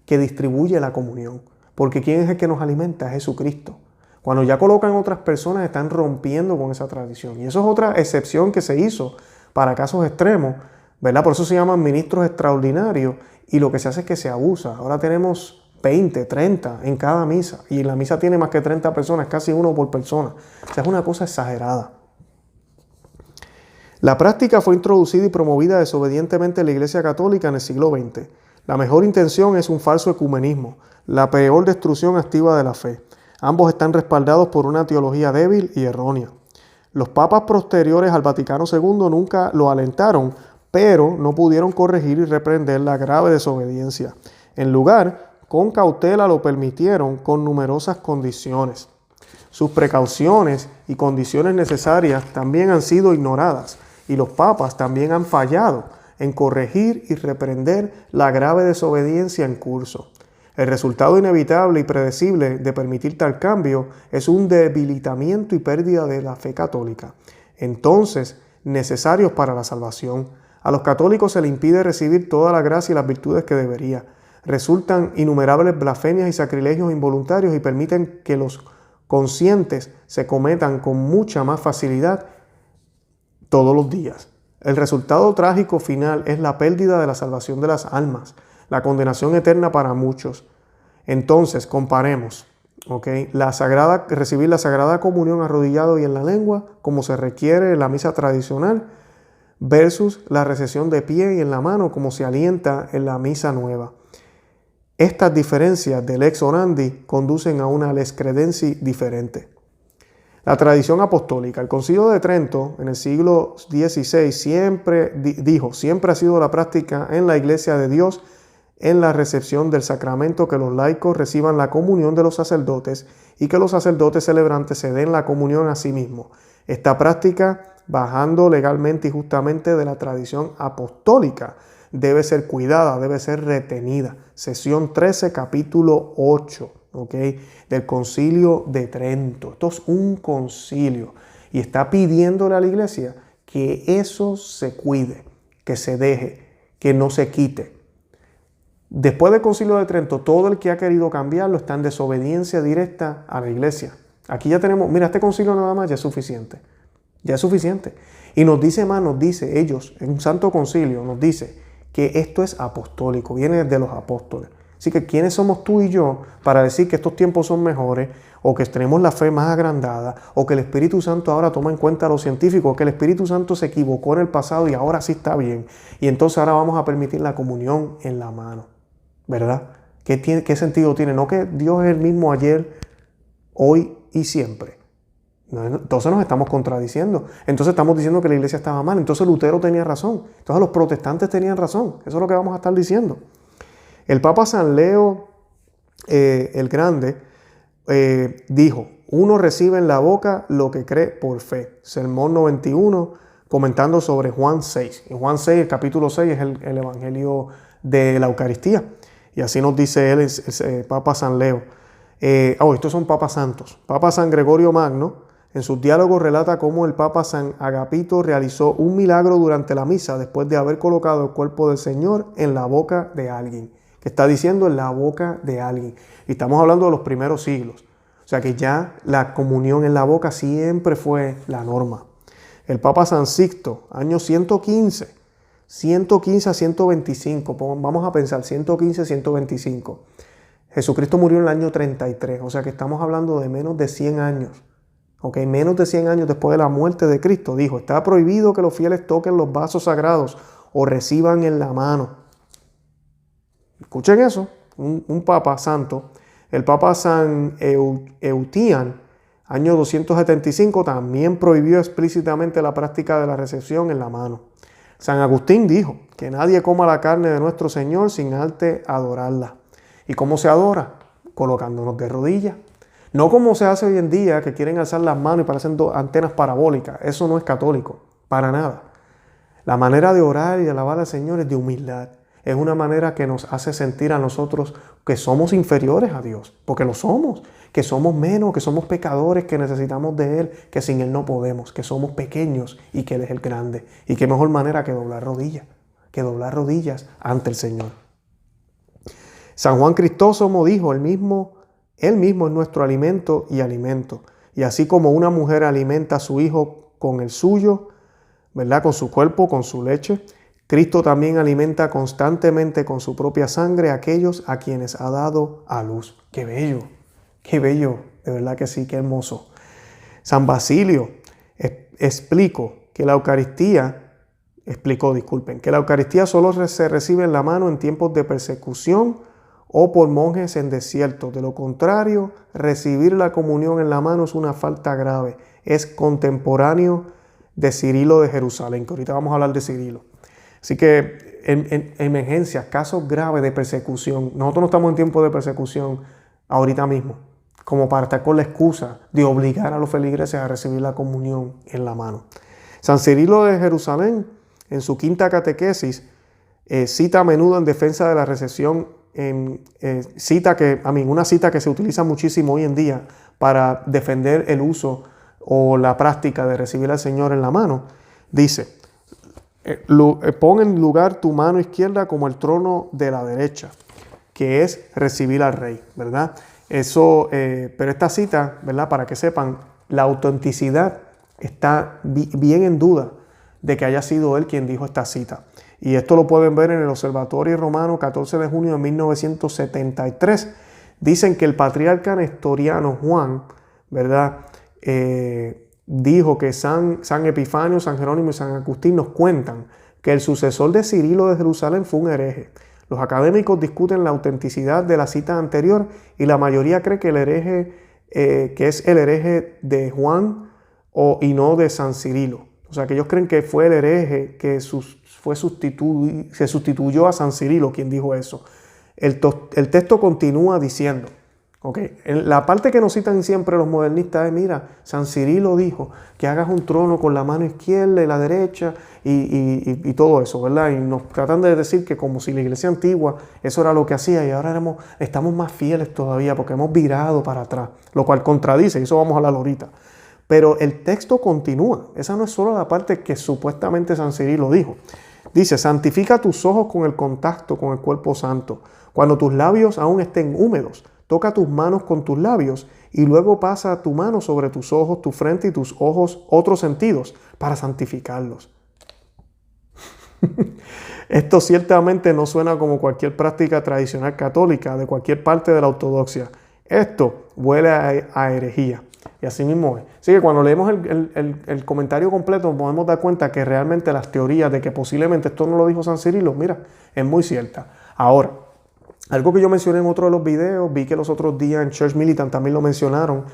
que distribuye la comunión. Porque ¿quién es el que nos alimenta? Jesucristo. Cuando ya colocan otras personas, están rompiendo con esa tradición. Y eso es otra excepción que se hizo para casos extremos, ¿verdad? Por eso se llaman ministros extraordinarios y lo que se hace es que se abusa. Ahora tenemos 20, 30 en cada misa y la misa tiene más que 30 personas, casi uno por persona. O sea, es una cosa exagerada. La práctica fue introducida y promovida desobedientemente en la Iglesia Católica en el siglo XX. La mejor intención es un falso ecumenismo, la peor destrucción activa de la fe. Ambos están respaldados por una teología débil y errónea. Los papas posteriores al Vaticano II nunca lo alentaron, pero no pudieron corregir y reprender la grave desobediencia. En lugar, con cautela lo permitieron con numerosas condiciones. Sus precauciones y condiciones necesarias también han sido ignoradas y los papas también han fallado en corregir y reprender la grave desobediencia en curso. El resultado inevitable y predecible de permitir tal cambio es un debilitamiento y pérdida de la fe católica. Entonces, necesarios para la salvación. A los católicos se les impide recibir toda la gracia y las virtudes que debería. Resultan innumerables blasfemias y sacrilegios involuntarios y permiten que los conscientes se cometan con mucha más facilidad todos los días. El resultado trágico final es la pérdida de la salvación de las almas, la condenación eterna para muchos. Entonces, comparemos, recibir la Sagrada Comunión arrodillado y en la lengua, como se requiere en la misa tradicional, versus la recepción de pie y en la mano, como se alienta en la misa nueva. Estas diferencias del ex orandi conducen a una lex credenzi diferente. La tradición apostólica. El Concilio de Trento en el siglo XVI siempre ha sido la práctica en la Iglesia de Dios en la recepción del sacramento que los laicos reciban la comunión de los sacerdotes y que los sacerdotes celebrantes se den la comunión a sí mismos. Esta práctica, bajando legalmente y justamente de la tradición apostólica, debe ser cuidada, debe ser retenida. Sesión 13, capítulo 8, del Concilio de Trento. Esto es un concilio y está pidiéndole a la Iglesia que eso se cuide, que se deje, que no se quite. Después del Concilio de Trento, todo el que ha querido cambiarlo está en desobediencia directa a la Iglesia. Aquí ya tenemos, mira, este concilio nada más ya es suficiente. Ya es suficiente. Y nos dice ellos, en un santo concilio, nos dice que esto es apostólico, viene de los apóstoles. Así que, ¿quiénes somos tú y yo para decir que estos tiempos son mejores o que tenemos la fe más agrandada o que el Espíritu Santo ahora toma en cuenta a los científicos, o que el Espíritu Santo se equivocó en el pasado y ahora sí está bien? Y entonces ahora vamos a permitir la comunión en la mano, ¿verdad? ¿Qué sentido tiene? No que Dios es el mismo ayer, hoy y siempre. Entonces nos estamos contradiciendo. Entonces estamos diciendo que la iglesia estaba mal. Entonces Lutero tenía razón. Entonces los protestantes tenían razón. Eso es lo que vamos a estar diciendo. El Papa San Leo el Grande dijo: uno recibe en la boca lo que cree por fe. Sermón 91, comentando sobre Juan 6. En Juan 6, el capítulo 6 es el evangelio de la Eucaristía. Y así nos dice él, Papa San Leo. Estos son papas santos. Papa San Gregorio Magno, en sus diálogos relata cómo el Papa San Agapito realizó un milagro durante la misa después de haber colocado el cuerpo del Señor en la boca de alguien. Que está diciendo en la boca de alguien. Y estamos hablando de los primeros siglos. O sea que ya la comunión en la boca siempre fue la norma. El Papa San Sixto, año 115 a 125, vamos a pensar, 115 a 125. Jesucristo murió en el año 33, o sea que estamos hablando de menos de 100 años. Menos de 100 años después de la muerte de Cristo, dijo, está prohibido que los fieles toquen los vasos sagrados o reciban en la mano. Escuchen eso, un Papa santo. El Papa San Eutian, año 275, también prohibió explícitamente la práctica de la recepción en la mano. San Agustín dijo que nadie coma la carne de nuestro Señor sin antes adorarla. ¿Y cómo se adora? Colocándonos de rodillas. No como se hace hoy en día, que quieren alzar las manos y parecen antenas parabólicas. Eso no es católico, para nada. La manera de orar y de alabar al Señor es de humildad. Es una manera que nos hace sentir a nosotros que somos inferiores a Dios, porque lo somos, que somos menos, que somos pecadores, que necesitamos de Él, que sin Él no podemos, que somos pequeños y que Él es el grande. Y qué mejor manera que doblar rodillas ante el Señor. San Juan Crisóstomo dijo, Él mismo es nuestro alimento y alimento. Y así como una mujer alimenta a su hijo con el suyo, ¿verdad? Con su cuerpo, con su leche, Cristo también alimenta constantemente con su propia sangre a aquellos a quienes ha dado a luz. ¡Qué bello! ¡Qué bello! De verdad que sí, qué hermoso. San Basilio explicó que la Eucaristía solo se recibe en la mano en tiempos de persecución o por monjes en desiertos. De lo contrario, recibir la comunión en la mano es una falta grave. Es contemporáneo de Cirilo de Jerusalén, que ahorita vamos a hablar de Cirilo. Así que en emergencias, casos graves de persecución, nosotros no estamos en tiempo de persecución ahorita mismo, como para estar con la excusa de obligar a los feligreses a recibir la comunión en la mano. San Cirilo de Jerusalén, en su quinta catequesis, cita a menudo en defensa de la recepción, una cita que se utiliza muchísimo hoy en día para defender el uso o la práctica de recibir al Señor en la mano. Dice, pon en lugar tu mano izquierda como el trono de la derecha, que es recibir al Rey, ¿verdad? Pero esta cita, ¿verdad? Para que sepan, la autenticidad está bien en duda de que haya sido él quien dijo esta cita. Y esto lo pueden ver en el Observatorio Romano, 14 de junio de 1973. Dicen que el patriarca nestoriano Juan, ¿verdad? Dijo que San Epifanio, San Jerónimo y San Agustín nos cuentan que el sucesor de Cirilo de Jerusalén fue un hereje. Los académicos discuten la autenticidad de la cita anterior y la mayoría cree que el hereje, que es el hereje de Juan y no de San Cirilo. O sea, que ellos creen que fue el hereje que se sustituyó a San Cirilo, quien dijo eso. El texto continúa diciendo, la parte que nos citan siempre los modernistas es, mira, San Cirilo dijo que hagas un trono con la mano izquierda y la derecha y todo eso, ¿verdad? Y nos tratan de decir que como si la iglesia antigua eso era lo que hacía y ahora estamos más fieles todavía porque hemos virado para atrás, lo cual contradice, y eso vamos a hablar ahorita. Pero el texto continúa, esa no es solo la parte que supuestamente San Cirilo dijo. Dice, santifica tus ojos con el contacto con el cuerpo santo, cuando tus labios aún estén húmedos. Toca tus manos con tus labios y luego pasa tu mano sobre tus ojos, tu frente y tus ojos, otros sentidos, para santificarlos. Esto ciertamente no suena como cualquier práctica tradicional católica de cualquier parte de la ortodoxia. Esto huele a herejía. Y así mismo es. Así que cuando leemos el comentario completo nos podemos dar cuenta que realmente las teorías de que posiblemente esto no lo dijo San Cirilo, mira, es muy cierta. Ahora, algo que yo mencioné en otro de los videos, vi que los otros días en Church Militant también lo mencionaron,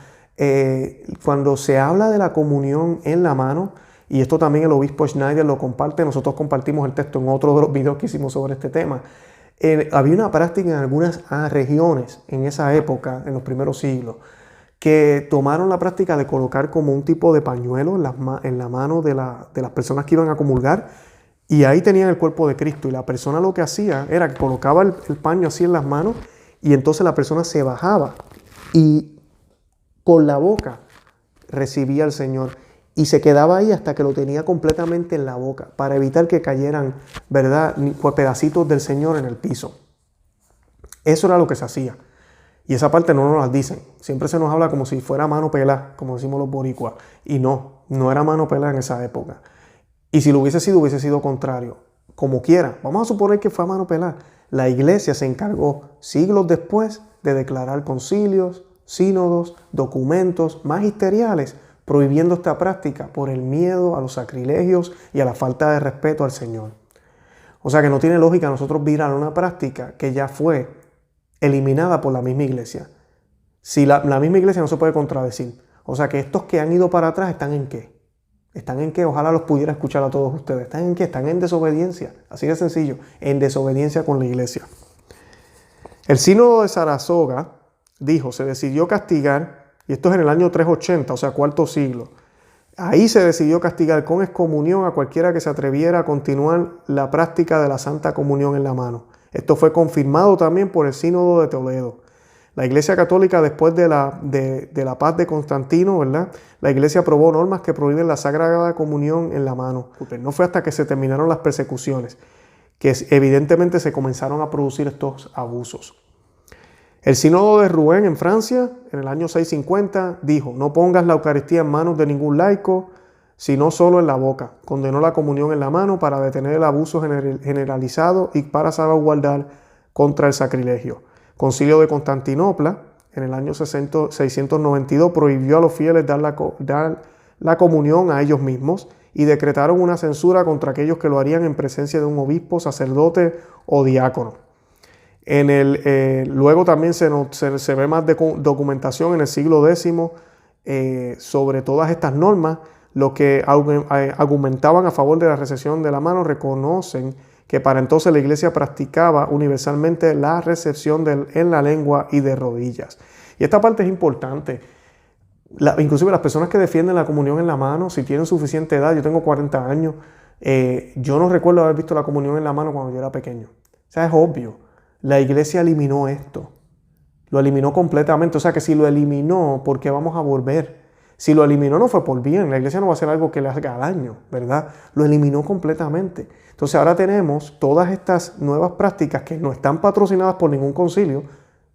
cuando se habla de la comunión en la mano, y esto también el obispo Schneider lo comparte, nosotros compartimos el texto en otro de los videos que hicimos sobre este tema, había una práctica en algunas regiones en esa época, en los primeros siglos, que tomaron la práctica de colocar como un tipo de pañuelo en la mano de las personas que iban a comulgar, y ahí tenían el cuerpo de Cristo, y la persona lo que hacía era que colocaba el paño así en las manos, y entonces la persona se bajaba y con la boca recibía al Señor y se quedaba ahí hasta que lo tenía completamente en la boca, para evitar que cayeran, ¿verdad?, pedacitos del Señor en el piso. Eso era lo que se hacía. Y esa parte no nos la dicen. Siempre se nos habla como si fuera mano pelá, como decimos los boricuas. Y no era mano pelá en esa época. Y si lo hubiese sido contrario. Como quiera, vamos a suponer que fue a mano pelá. La iglesia se encargó siglos después de declarar concilios, sínodos, documentos magisteriales prohibiendo esta práctica por el miedo a los sacrilegios y a la falta de respeto al Señor. O sea que no tiene lógica nosotros virar una práctica que ya fue eliminada por la misma iglesia. Si la misma iglesia no se puede contradecir. O sea que estos que han ido para atrás, ¿están en qué? ¿Están en qué? Ojalá los pudiera escuchar a todos ustedes. ¿Están en qué? Están en desobediencia. Así de sencillo. En desobediencia con la iglesia. El sínodo de Saragossa dijo, se decidió castigar, y esto es en el año 380, o sea, cuarto siglo. Ahí se decidió castigar con excomunión a cualquiera que se atreviera a continuar la práctica de la Santa Comunión en la mano. Esto fue confirmado también por el Sínodo de Toledo. La Iglesia Católica, después de la paz de Constantino, ¿verdad?, la Iglesia aprobó normas que prohíben la Sagrada Comunión en la mano. No fue hasta que se terminaron las persecuciones que evidentemente se comenzaron a producir estos abusos. El Sínodo de Rouen en Francia, en el año 650, dijo: no pongas la Eucaristía en manos de ningún laico, sino solo en la boca. Condenó la comunión en la mano para detener el abuso generalizado y para salvaguardar contra el sacrilegio. Concilio de Constantinopla, en el año 692, prohibió a los fieles dar la comunión a ellos mismos y decretaron una censura contra aquellos que lo harían en presencia de un obispo, sacerdote o diácono. Luego también se ve más documentación en el siglo X sobre todas estas normas. Los que argumentaban a favor de la recepción de la mano reconocen que para entonces la iglesia practicaba universalmente la recepción en la lengua y de rodillas. Y esta parte es importante. Inclusive las personas que defienden la comunión en la mano, si tienen suficiente edad, yo tengo 40 años, yo no recuerdo haber visto la comunión en la mano cuando yo era pequeño. O sea, es obvio. La iglesia eliminó esto. Lo eliminó completamente. O sea que si lo eliminó, ¿por qué vamos a volver? Si lo eliminó no fue por bien. La iglesia no va a hacer algo que le haga daño, ¿verdad? Lo eliminó completamente. Entonces ahora tenemos todas estas nuevas prácticas que no están patrocinadas por ningún concilio.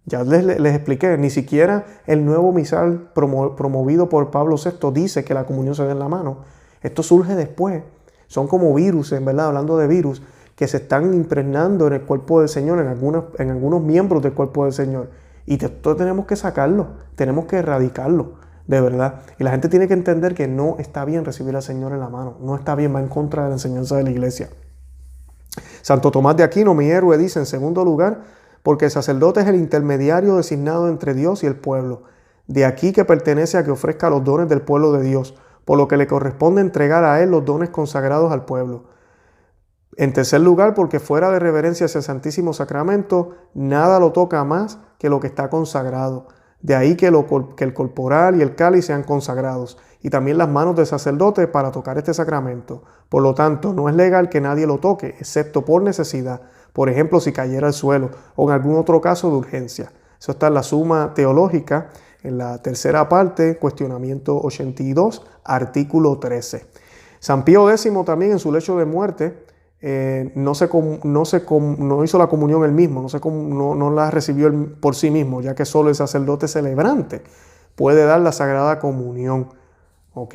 Ya les expliqué, ni siquiera el nuevo misal promovido por Pablo VI dice que la comunión se dé en la mano. Esto surge después. Son como virus, en verdad, hablando de virus, que se están impregnando en el cuerpo del Señor, en algunos miembros del cuerpo del Señor. Y esto tenemos que sacarlo, tenemos que erradicarlo, de verdad. Y la gente tiene que entender que no está bien recibir al Señor en la mano, no está bien, va en contra de la enseñanza de la iglesia. Santo Tomás de Aquino, mi héroe, dice en segundo lugar, porque el sacerdote es el intermediario designado entre Dios y el pueblo. De aquí que pertenece a que ofrezca los dones del pueblo de Dios, por lo que le corresponde entregar a él los dones consagrados al pueblo. En tercer lugar, porque fuera de reverencia hacia el Santísimo Sacramento, nada lo toca más que lo que está consagrado. De ahí que el corporal y el cáliz sean consagrados, y también las manos del sacerdote para tocar este sacramento. Por lo tanto, no es legal que nadie lo toque, excepto por necesidad, por ejemplo, si cayera al suelo, o en algún otro caso de urgencia. Eso está en la Suma Teológica, en la tercera parte, cuestionamiento 82, artículo 13. San Pío X también en su lecho de muerte, no hizo la comunión él mismo, no la recibió por sí mismo, ya que solo el sacerdote celebrante puede dar la Sagrada Comunión. ¿Ok?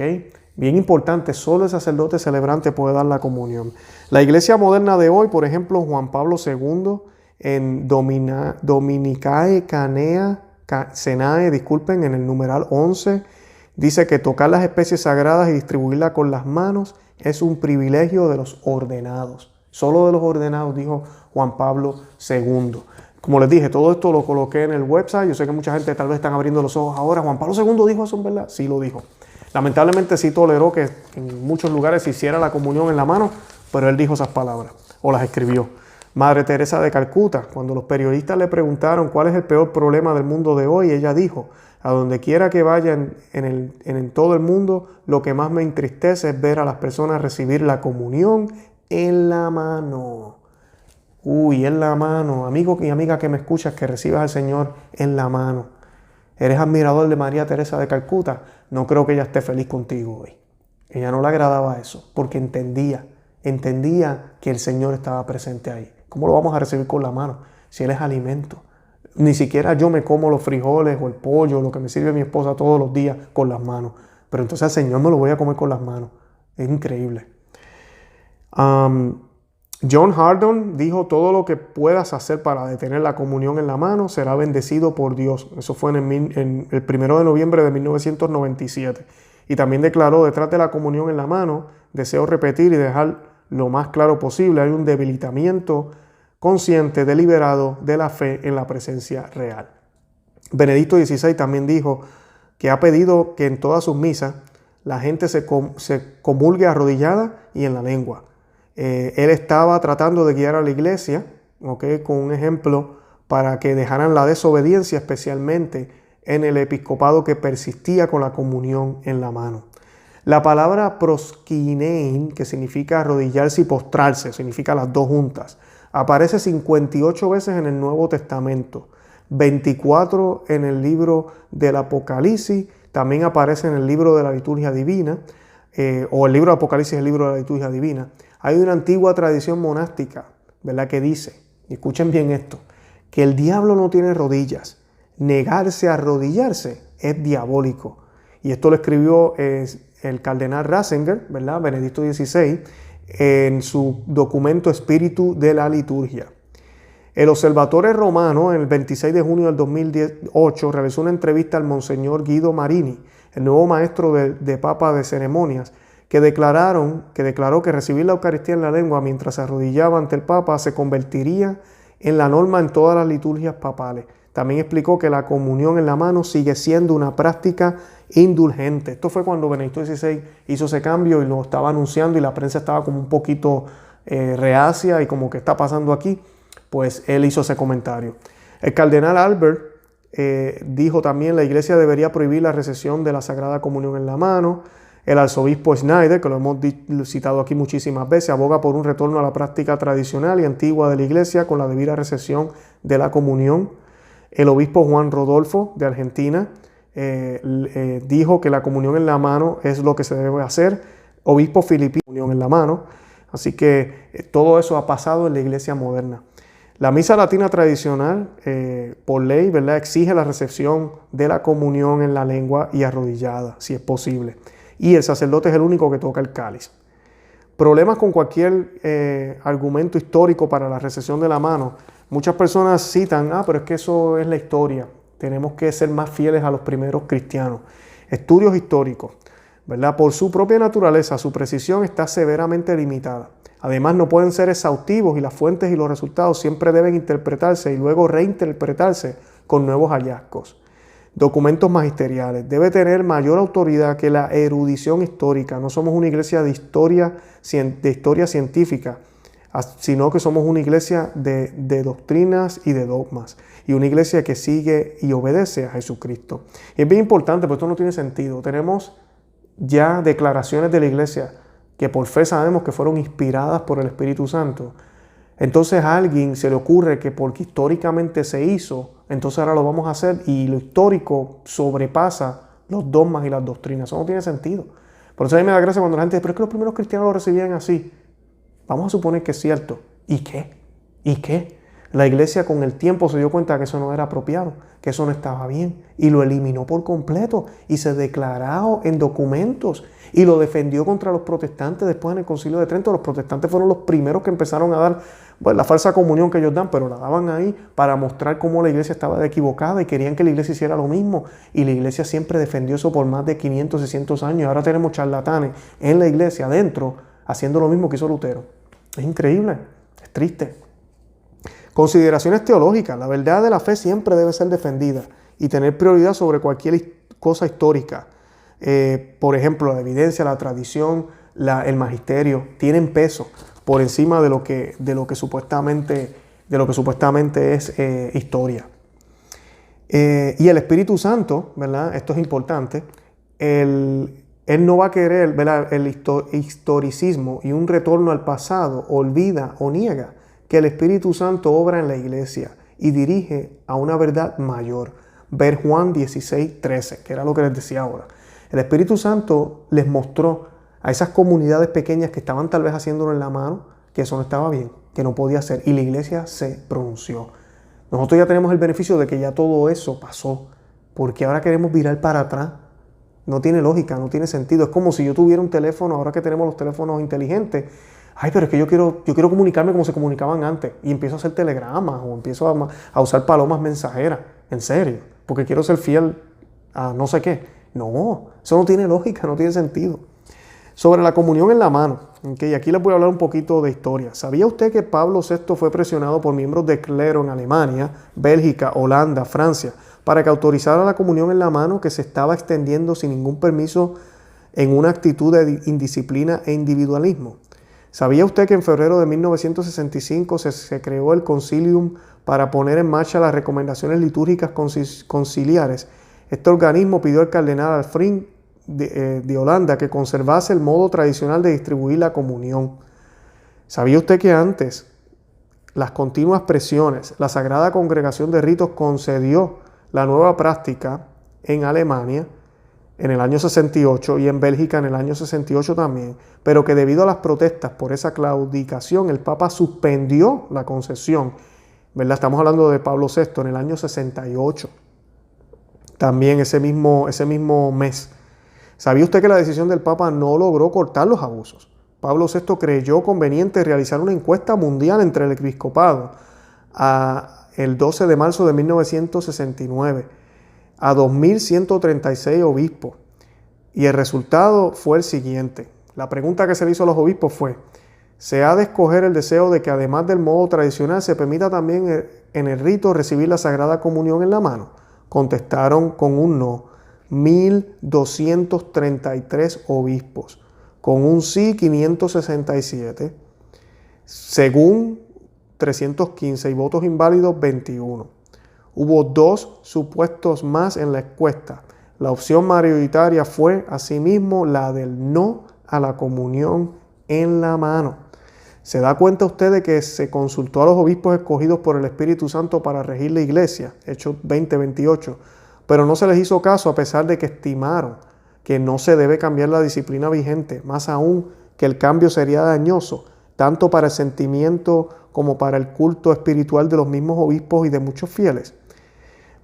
Bien importante, solo el sacerdote celebrante puede dar la comunión. La iglesia moderna de hoy, por ejemplo, Juan Pablo II, en Dominicae Cenae, en el numeral 11, dice que tocar las especies sagradas y distribuirlas con las manos es un privilegio de los ordenados. Solo de los ordenados, dijo Juan Pablo II. Como les dije, todo esto lo coloqué en el website. Yo sé que mucha gente tal vez están abriendo los ojos ahora. ¿Juan Pablo II dijo eso en verdad? Sí lo dijo. Lamentablemente sí toleró que en muchos lugares se hiciera la comunión en la mano, pero él dijo esas palabras o las escribió. Madre Teresa de Calcuta, cuando los periodistas le preguntaron cuál es el peor problema del mundo de hoy, ella dijo: a donde quiera que vaya en todo el mundo, lo que más me entristece es ver a las personas recibir la comunión en la mano. Uy, en la mano. Amigo y amiga que me escuchas, que recibas al Señor en la mano. ¿Eres admirador de María Teresa de Calcuta? No creo que ella esté feliz contigo hoy. Ella no le agradaba eso, porque entendía que el Señor estaba presente ahí. ¿Cómo lo vamos a recibir con la mano si Él es alimento? Ni siquiera yo me como los frijoles o el pollo, lo que me sirve mi esposa todos los días con las manos. Pero entonces al Señor me lo voy a comer con las manos. Es increíble. John Hardon dijo: todo lo que puedas hacer para detener la comunión en la mano será bendecido por Dios. Eso fue en el 1 de noviembre de 1997. Y también declaró: detrás de la comunión en la mano, deseo repetir y dejar lo más claro posible, hay un debilitamiento consciente, deliberado de la fe en la presencia real. Benedicto XVI también dijo que ha pedido que en todas sus misas la gente se comulgue arrodillada y en la lengua. Él estaba tratando de guiar a la iglesia, con un ejemplo para que dejaran la desobediencia, especialmente en el episcopado que persistía con la comunión en la mano. La palabra proskinein, que significa arrodillarse y postrarse, significa las dos juntas, aparece 58 veces en el Nuevo Testamento, 24 en el libro del Apocalipsis, también aparece en el libro de la liturgia divina, o el libro de Apocalipsis es el libro de la liturgia divina. Hay una antigua tradición monástica, ¿verdad?, que dice, y escuchen bien esto, que el diablo no tiene rodillas. Negarse a arrodillarse es diabólico. Y esto lo escribió el cardenal Ratzinger, ¿verdad?, Benedicto XVI, en su documento Espíritu de la Liturgia. El Observatore Romano, el 26 de junio del 2008, realizó una entrevista al Monseñor Guido Marini, el nuevo maestro de Papa de ceremonias, que declaró que recibir la Eucaristía en la lengua mientras se arrodillaba ante el Papa se convertiría en la norma en todas las liturgias papales. También explicó que la comunión en la mano sigue siendo una práctica indulgente. Esto fue cuando Benedicto XVI hizo ese cambio y lo estaba anunciando y la prensa estaba como un poquito reacia y como que está pasando aquí. Pues él hizo ese comentario. El cardenal Albert dijo también: la iglesia debería prohibir la recepción de la Sagrada Comunión en la mano. El arzobispo Schneider, que lo hemos citado aquí muchísimas veces, aboga por un retorno a la práctica tradicional y antigua de la iglesia con la debida recepción de la comunión. El obispo Juan Rodolfo de Argentina dijo que la comunión en la mano es lo que se debe hacer. Obispo filipino, comunión en la mano. Así que todo eso ha pasado en la iglesia moderna. La misa latina tradicional, por ley, ¿verdad?, exige la recepción de la comunión en la lengua y arrodillada, si es posible. Y el sacerdote es el único que toca el cáliz. Problemas con cualquier argumento histórico para la recepción de la mano. Muchas personas citan: pero es que eso es la historia. Tenemos que ser más fieles a los primeros cristianos. Estudios históricos, ¿verdad? Por su propia naturaleza, su precisión está severamente limitada. Además, no pueden ser exhaustivos y las fuentes y los resultados siempre deben interpretarse y luego reinterpretarse con nuevos hallazgos. Documentos magisteriales. Debe tener mayor autoridad que la erudición histórica. No somos una iglesia de historia científica, sino que somos una iglesia de doctrinas y de dogmas. Y una iglesia que sigue y obedece a Jesucristo. Y es bien importante, porque esto no tiene sentido. Tenemos ya declaraciones de la iglesia que por fe sabemos que fueron inspiradas por el Espíritu Santo. Entonces a alguien se le ocurre que porque históricamente se hizo, entonces ahora lo vamos a hacer, y lo histórico sobrepasa los dogmas y las doctrinas. Eso no tiene sentido. Por eso a mí me da gracia cuando la gente dice: pero es que los primeros cristianos lo recibían así. Vamos a suponer que es cierto. ¿Y qué? ¿Y qué? La iglesia con el tiempo se dio cuenta que eso no era apropiado, que eso no estaba bien, y lo eliminó por completo y se declaró en documentos y lo defendió contra los protestantes después en el Concilio de Trento. Los protestantes fueron los primeros que empezaron a dar la falsa comunión que ellos dan, pero la daban ahí para mostrar cómo la iglesia estaba equivocada y querían que la iglesia hiciera lo mismo. Y la iglesia siempre defendió eso por más de 500, 600 años. Ahora tenemos charlatanes en la iglesia adentro haciendo lo mismo que hizo Lutero. Es increíble, es triste. Consideraciones teológicas. La verdad de la fe siempre debe ser defendida y tener prioridad sobre cualquier cosa histórica. Por ejemplo, la evidencia, la tradición, el magisterio tienen peso. por encima de lo que supuestamente es historia. Y el Espíritu Santo, ¿verdad? Esto es importante. Él no va a querer, ¿verdad? El historicismo y un retorno al pasado olvida o niega que el Espíritu Santo obra en la iglesia y dirige a una verdad mayor. Ver Juan 16:13, que era lo que les decía ahora. El Espíritu Santo les mostró a esas comunidades pequeñas que estaban tal vez haciéndolo en la mano, que eso no estaba bien, que no podía ser, y la iglesia se pronunció. Nosotros ya tenemos el beneficio de que ya todo eso pasó, porque ahora queremos virar para atrás. No tiene lógica, no tiene sentido. Es como si yo tuviera un teléfono, ahora que tenemos los teléfonos inteligentes. Ay, pero es que yo quiero comunicarme como se comunicaban antes. Y empiezo a hacer telegramas o empiezo a usar palomas mensajeras. En serio, porque quiero ser fiel a no sé qué. No, eso no tiene lógica, no tiene sentido. Sobre la comunión en la mano, ¿okay? Aquí les voy a hablar un poquito de historia. ¿Sabía usted que Pablo VI fue presionado por miembros de clero en Alemania, Bélgica, Holanda, Francia, para que autorizara la comunión en la mano que se estaba extendiendo sin ningún permiso en una actitud de indisciplina e individualismo? ¿Sabía usted que en febrero de 1965 se creó el Concilium para poner en marcha las recomendaciones litúrgicas conciliares? Este organismo pidió al cardenal Alfrin de Holanda que conservase el modo tradicional de distribuir la comunión. ¿Sabía usted que antes las continuas presiones, la Sagrada Congregación de Ritos concedió la nueva práctica en Alemania en el año 68 y en Bélgica en el año 68 también, pero que debido a las protestas por esa claudicación el Papa suspendió la concesión, ¿verdad? Estamos hablando de Pablo VI en el año 68, también ese mismo mes. ¿Sabía usted que la decisión del Papa no logró cortar los abusos? Pablo VI creyó conveniente realizar una encuesta mundial entre el episcopado el 12 de marzo de 1969 a 2.136 obispos. Y el resultado fue el siguiente. La pregunta que se le hizo a los obispos fue: ¿se ha de escoger el deseo de que además del modo tradicional se permita también en el rito recibir la Sagrada Comunión en la mano? Contestaron con un no 1.233 obispos, con un sí 567, según 315 y votos inválidos 21. Hubo 2 supuestos más en la encuesta. La opción mayoritaria fue asimismo la del no a la comunión en la mano. ¿Se da cuenta usted de que se consultó a los obispos escogidos por el Espíritu Santo para regir la iglesia? Hechos 20:28. Pero no se les hizo caso a pesar de que estimaron que no se debe cambiar la disciplina vigente, más aún que el cambio sería dañoso, tanto para el sentimiento como para el culto espiritual de los mismos obispos y de muchos fieles.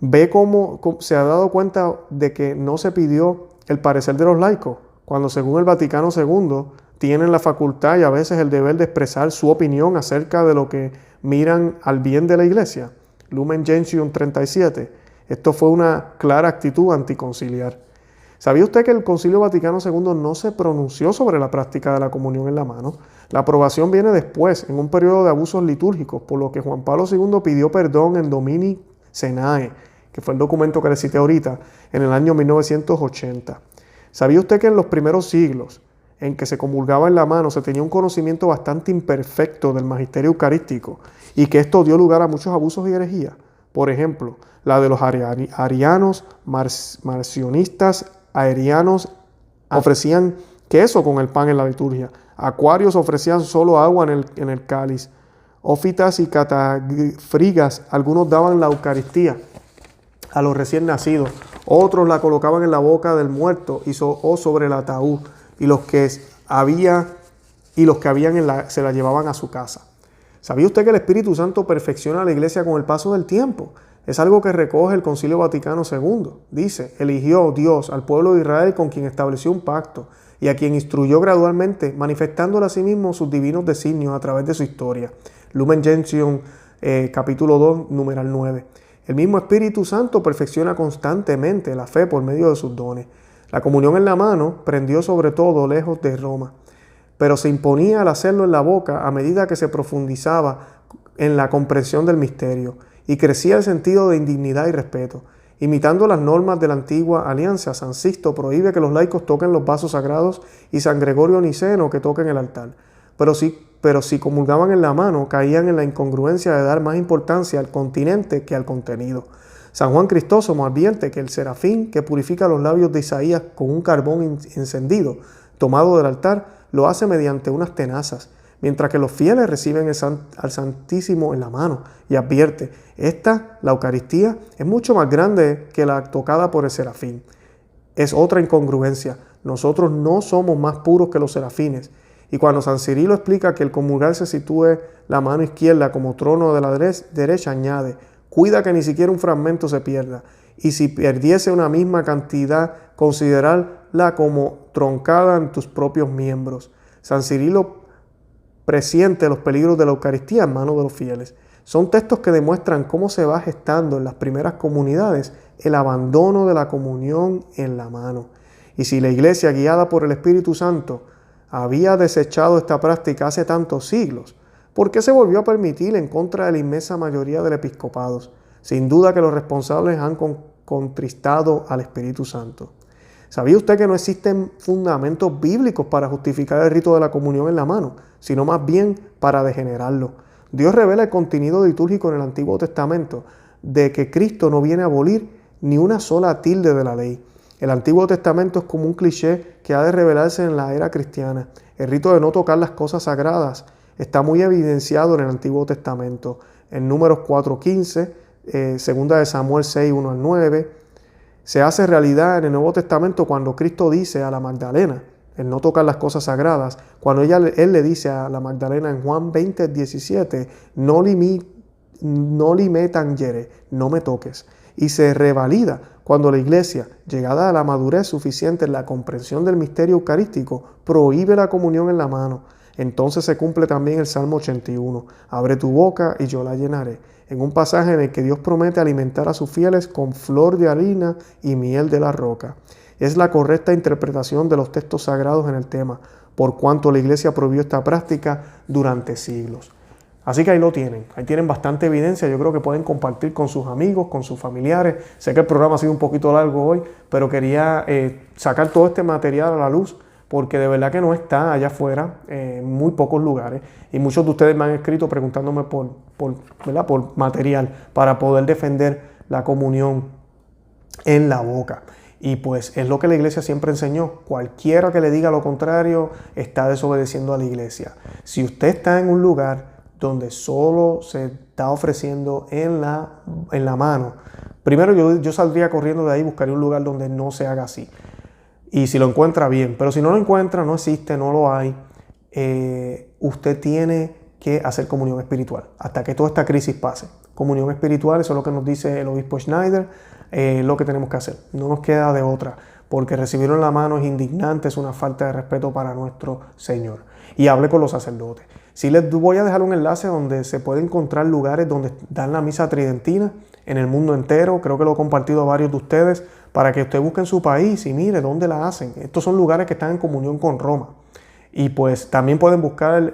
Ve cómo se ha dado cuenta de que no se pidió el parecer de los laicos, cuando según el Vaticano II tienen la facultad y a veces el deber de expresar su opinión acerca de lo que miran al bien de la iglesia. Lumen Gentium 37. Esto fue una clara actitud anticonciliar. ¿Sabía usted que el Concilio Vaticano II no se pronunció sobre la práctica de la comunión en la mano? La aprobación viene después, en un periodo de abusos litúrgicos, por lo que Juan Pablo II pidió perdón en Domini Cenae, que fue el documento que le cité ahorita, en el año 1980. ¿Sabía usted que en los primeros siglos en que se comulgaba en la mano se tenía un conocimiento bastante imperfecto del magisterio eucarístico y que esto dio lugar a muchos abusos y herejías? Por ejemplo, la de los arianos, marcionistas, aerianos ofrecían queso con el pan en la liturgia. Acuarios ofrecían solo agua en el cáliz. Ófitas y catafrigas, algunos daban la Eucaristía a los recién nacidos. Otros la colocaban en la boca del muerto o sobre el ataúd. Y los que habían se la llevaban a su casa. ¿Sabía usted que el Espíritu Santo perfecciona a la iglesia con el paso del tiempo? Es algo que recoge el Concilio Vaticano II. Dice: eligió Dios al pueblo de Israel con quien estableció un pacto y a quien instruyó gradualmente, manifestándole a sí mismo sus divinos designios a través de su historia. Lumen Gentium, capítulo 2, numeral 9. El mismo Espíritu Santo perfecciona constantemente la fe por medio de sus dones. La comunión en la mano prendió sobre todo lejos de Roma, pero se imponía al hacerlo en la boca a medida que se profundizaba en la comprensión del misterio y crecía el sentido de indignidad y respeto. Imitando las normas de la antigua alianza, San Sixto prohíbe que los laicos toquen los vasos sagrados y San Gregorio Niceno que toquen el altar. pero si comulgaban en la mano, caían en la incongruencia de dar más importancia al continente que al contenido. San Juan Crisóstomo advierte que el serafín que purifica los labios de Isaías con un carbón encendido tomado del altar lo hace mediante unas tenazas, mientras que los fieles reciben al Santísimo en la mano, y advierte, la Eucaristía, es mucho más grande que la tocada por el serafín. Es otra incongruencia. Nosotros no somos más puros que los serafines. Y cuando San Cirilo explica que el comulgar se sitúe la mano izquierda como trono de la derecha, añade, cuida que ni siquiera un fragmento se pierda, y si perdiese una misma cantidad, considerarla como troncada en tus propios miembros. San Cirilo presiente los peligros de la Eucaristía en manos de los fieles. Son textos que demuestran cómo se va gestando en las primeras comunidades el abandono de la comunión en la mano. Y si la Iglesia, guiada por el Espíritu Santo, había desechado esta práctica hace tantos siglos, ¿por qué se volvió a permitir en contra de la inmensa mayoría del episcopado? Sin duda que los responsables han contristado al Espíritu Santo. ¿Sabía usted que no existen fundamentos bíblicos para justificar el rito de la comunión en la mano, sino más bien para degenerarlo? Dios revela el contenido litúrgico en el Antiguo Testamento de que Cristo no viene a abolir ni una sola tilde de la ley. El Antiguo Testamento es como un cliché que ha de revelarse en la era cristiana. El rito de no tocar las cosas sagradas está muy evidenciado en el Antiguo Testamento. En Números 4:15, segunda de Samuel 6:1 al 9, se hace realidad en el Nuevo Testamento cuando Cristo dice a la Magdalena, el no tocar las cosas sagradas, cuando él le dice a la Magdalena en Juan 20:17, no me tangere, no me toques. Y se revalida cuando la Iglesia, llegada a la madurez suficiente en la comprensión del misterio eucarístico, prohíbe la comunión en la mano. Entonces se cumple también el Salmo 81, abre tu boca y yo la llenaré, en un pasaje en el que Dios promete alimentar a sus fieles con flor de harina y miel de la roca. Es la correcta interpretación de los textos sagrados en el tema, por cuanto la Iglesia prohibió esta práctica durante siglos. Así que ahí lo tienen, ahí tienen bastante evidencia, yo creo que pueden compartir con sus amigos, con sus familiares. Sé que el programa ha sido un poquito largo hoy, pero quería sacar todo este material a la luz, porque de verdad que no está allá afuera, en muy pocos lugares, y muchos de ustedes me han escrito preguntándome por material para poder defender la comunión en la boca. Y pues es lo que la Iglesia siempre enseñó. Cualquiera que le diga lo contrario está desobedeciendo a la Iglesia. Si usted está en un lugar donde solo se está ofreciendo en la mano, primero yo saldría corriendo de ahí, buscaría un lugar donde no se haga así. Y si lo encuentra bien, pero si no lo encuentra, no existe, no lo hay, usted tiene que hacer comunión espiritual hasta que toda esta crisis pase. Comunión espiritual, eso es lo que nos dice el obispo Schneider, lo que tenemos que hacer. No nos queda de otra, porque recibirlo en la mano es indignante, es una falta de respeto para nuestro Señor. Y hable con los sacerdotes. Sí les voy a dejar un enlace donde se puede encontrar lugares donde dan la misa tridentina en el mundo entero. Creo que lo he compartido a varios de ustedes para que usted busque en su país y mire dónde la hacen. Estos son lugares que están en comunión con Roma. Y pues también pueden buscar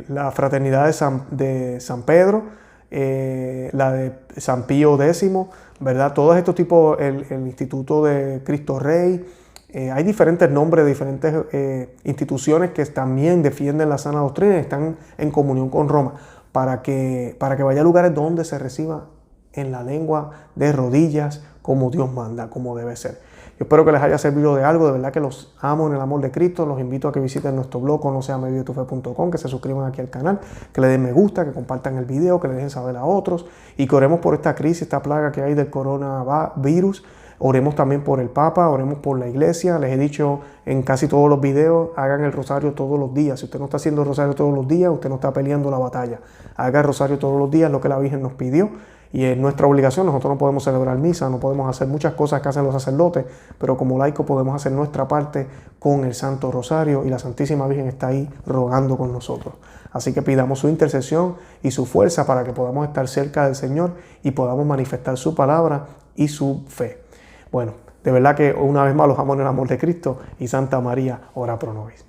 la fraternidad de San Pedro, la de San Pío X, ¿verdad? Todos estos tipos, el Instituto de Cristo Rey. Hay diferentes nombres de diferentes instituciones que también defienden la sana doctrina y están en comunión con Roma para que vaya a lugares donde se reciba en la lengua de rodillas como Dios manda, como debe ser. Yo espero que les haya servido de algo, de verdad que los amo en el amor de Cristo. Los invito a que visiten nuestro blog conoceamevidetufe.com, que se suscriban aquí al canal, que le den me gusta, que compartan el video, que le dejen saber a otros y que oremos por esta crisis, esta plaga que hay del coronavirus. Oremos también por el Papa, oremos por la Iglesia. Les he dicho en casi todos los videos, hagan el rosario todos los días. Si usted no está haciendo el rosario todos los días, usted no está peleando la batalla. Haga el rosario todos los días, lo que la Virgen nos pidió. Y es nuestra obligación. Nosotros no podemos celebrar misa, no podemos hacer muchas cosas que hacen los sacerdotes, pero como laicos podemos hacer nuestra parte con el Santo Rosario y la Santísima Virgen está ahí rogando con nosotros. Así que pidamos su intercesión y su fuerza para que podamos estar cerca del Señor y podamos manifestar su palabra y su fe. Bueno, de verdad que una vez más los amo en el amor de Cristo y Santa María, ora pro nobis.